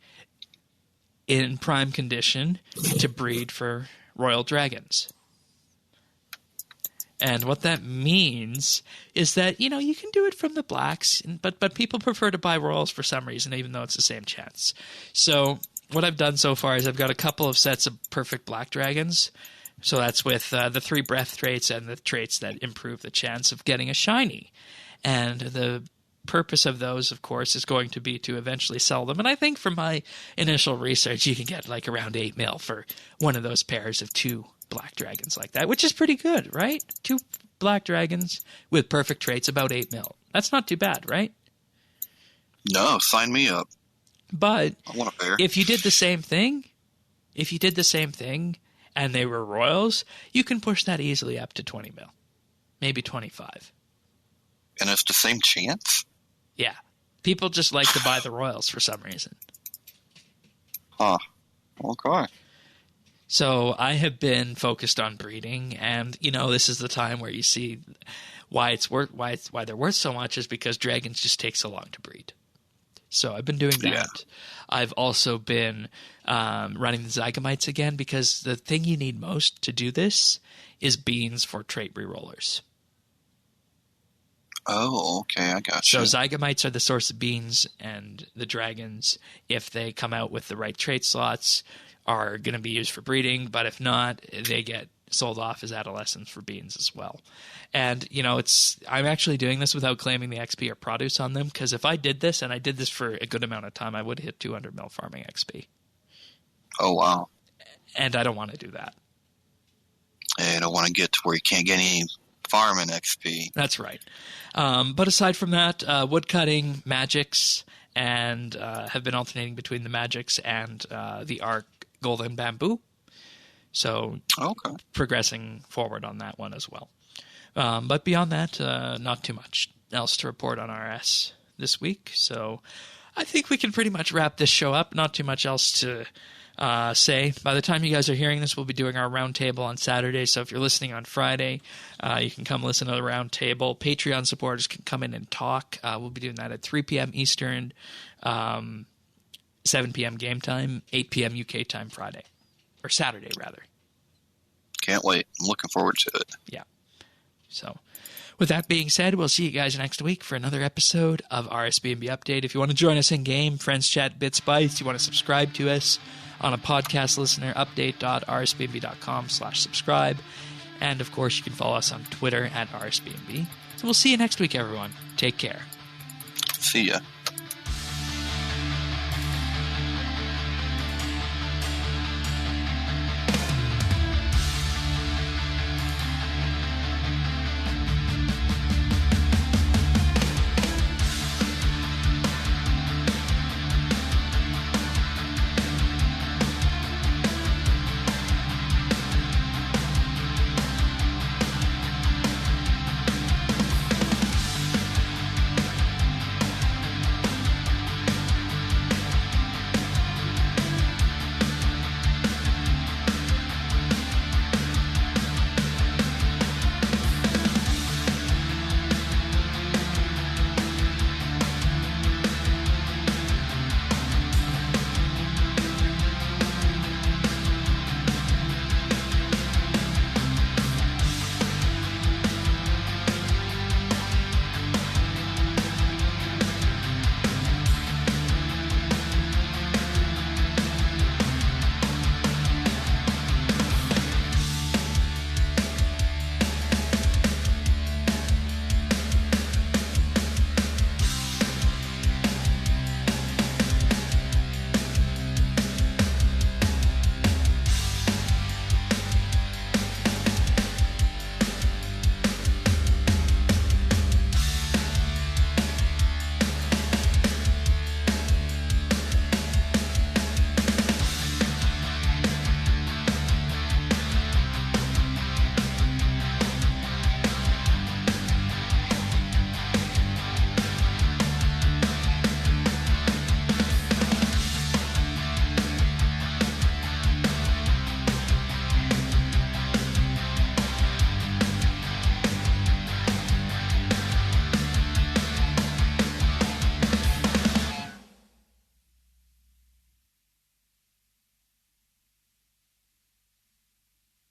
in prime condition to breed for royal dragons. And what that means is that, you can do it from the blacks, but people prefer to buy royals for some reason, even though it's the same chance. So what I've done so far is I've got a couple of sets of perfect black dragons. So that's with the 3 breath traits and the traits that improve the chance of getting a shiny. And the purpose of those, of course, is going to be to eventually sell them. And I think from my initial research, you can get like around 8 mil for one of those pairs of 2 black dragons like that, which is pretty good, right? 2 black dragons with perfect traits, about 8 mil. That's not too bad, right? No, sign me up. But I want a pair. if you did the same thing and they were royals, you can push that easily up to 20 mil, maybe 25. And it's the same chance? Yeah. People just like to buy the royals for some reason. Huh. Okay. So I have been focused on breeding, and this is the time where you see why they're worth so much is because dragons just take so long to breed. So I've been doing that. Yeah. I've also been running the Zygomites again because the thing you need most to do this is beans for trait rerollers. Oh, okay, I got you. So Zygomites are the source of beans, and the dragons, if they come out with the right trait slots, are going to be used for breeding, but if not, they get sold off as adolescents for beans as well. And, I'm actually doing this without claiming the XP or produce on them, because if I did this, and I did this for a good amount of time, I would hit 200 mil farming XP. Oh, wow. And I don't want to do that. I don't want to get to where you can't get any farming XP. That's right. But aside from that, woodcutting, magics, and have been alternating between the magics and the Arc Golden Bamboo. So progressing forward on that one as well. But beyond that, not too much else to report on RS this week. So I think we can pretty much wrap this show up. Not too much else to say. By the time you guys are hearing this, we'll be doing our roundtable on Saturday. So if you're listening on Friday, you can come listen to the roundtable. Patreon supporters can come in and talk. We'll be doing that at 3 p.m. Eastern, 7 p.m. game time, 8 p.m. UK time Friday. Or Saturday, rather. Can't wait. I'm looking forward to it. Yeah. So, with that being said, we'll see you guys next week for another episode of RSBANDB Update. If you want to join us in-game, Friends Chat, Bits, Bytes, you want to subscribe to us on a podcast listener, update.rsbnb.com/subscribe. And, of course, you can follow us on Twitter at RSBANDB. So we'll see you next week, everyone. Take care. See ya.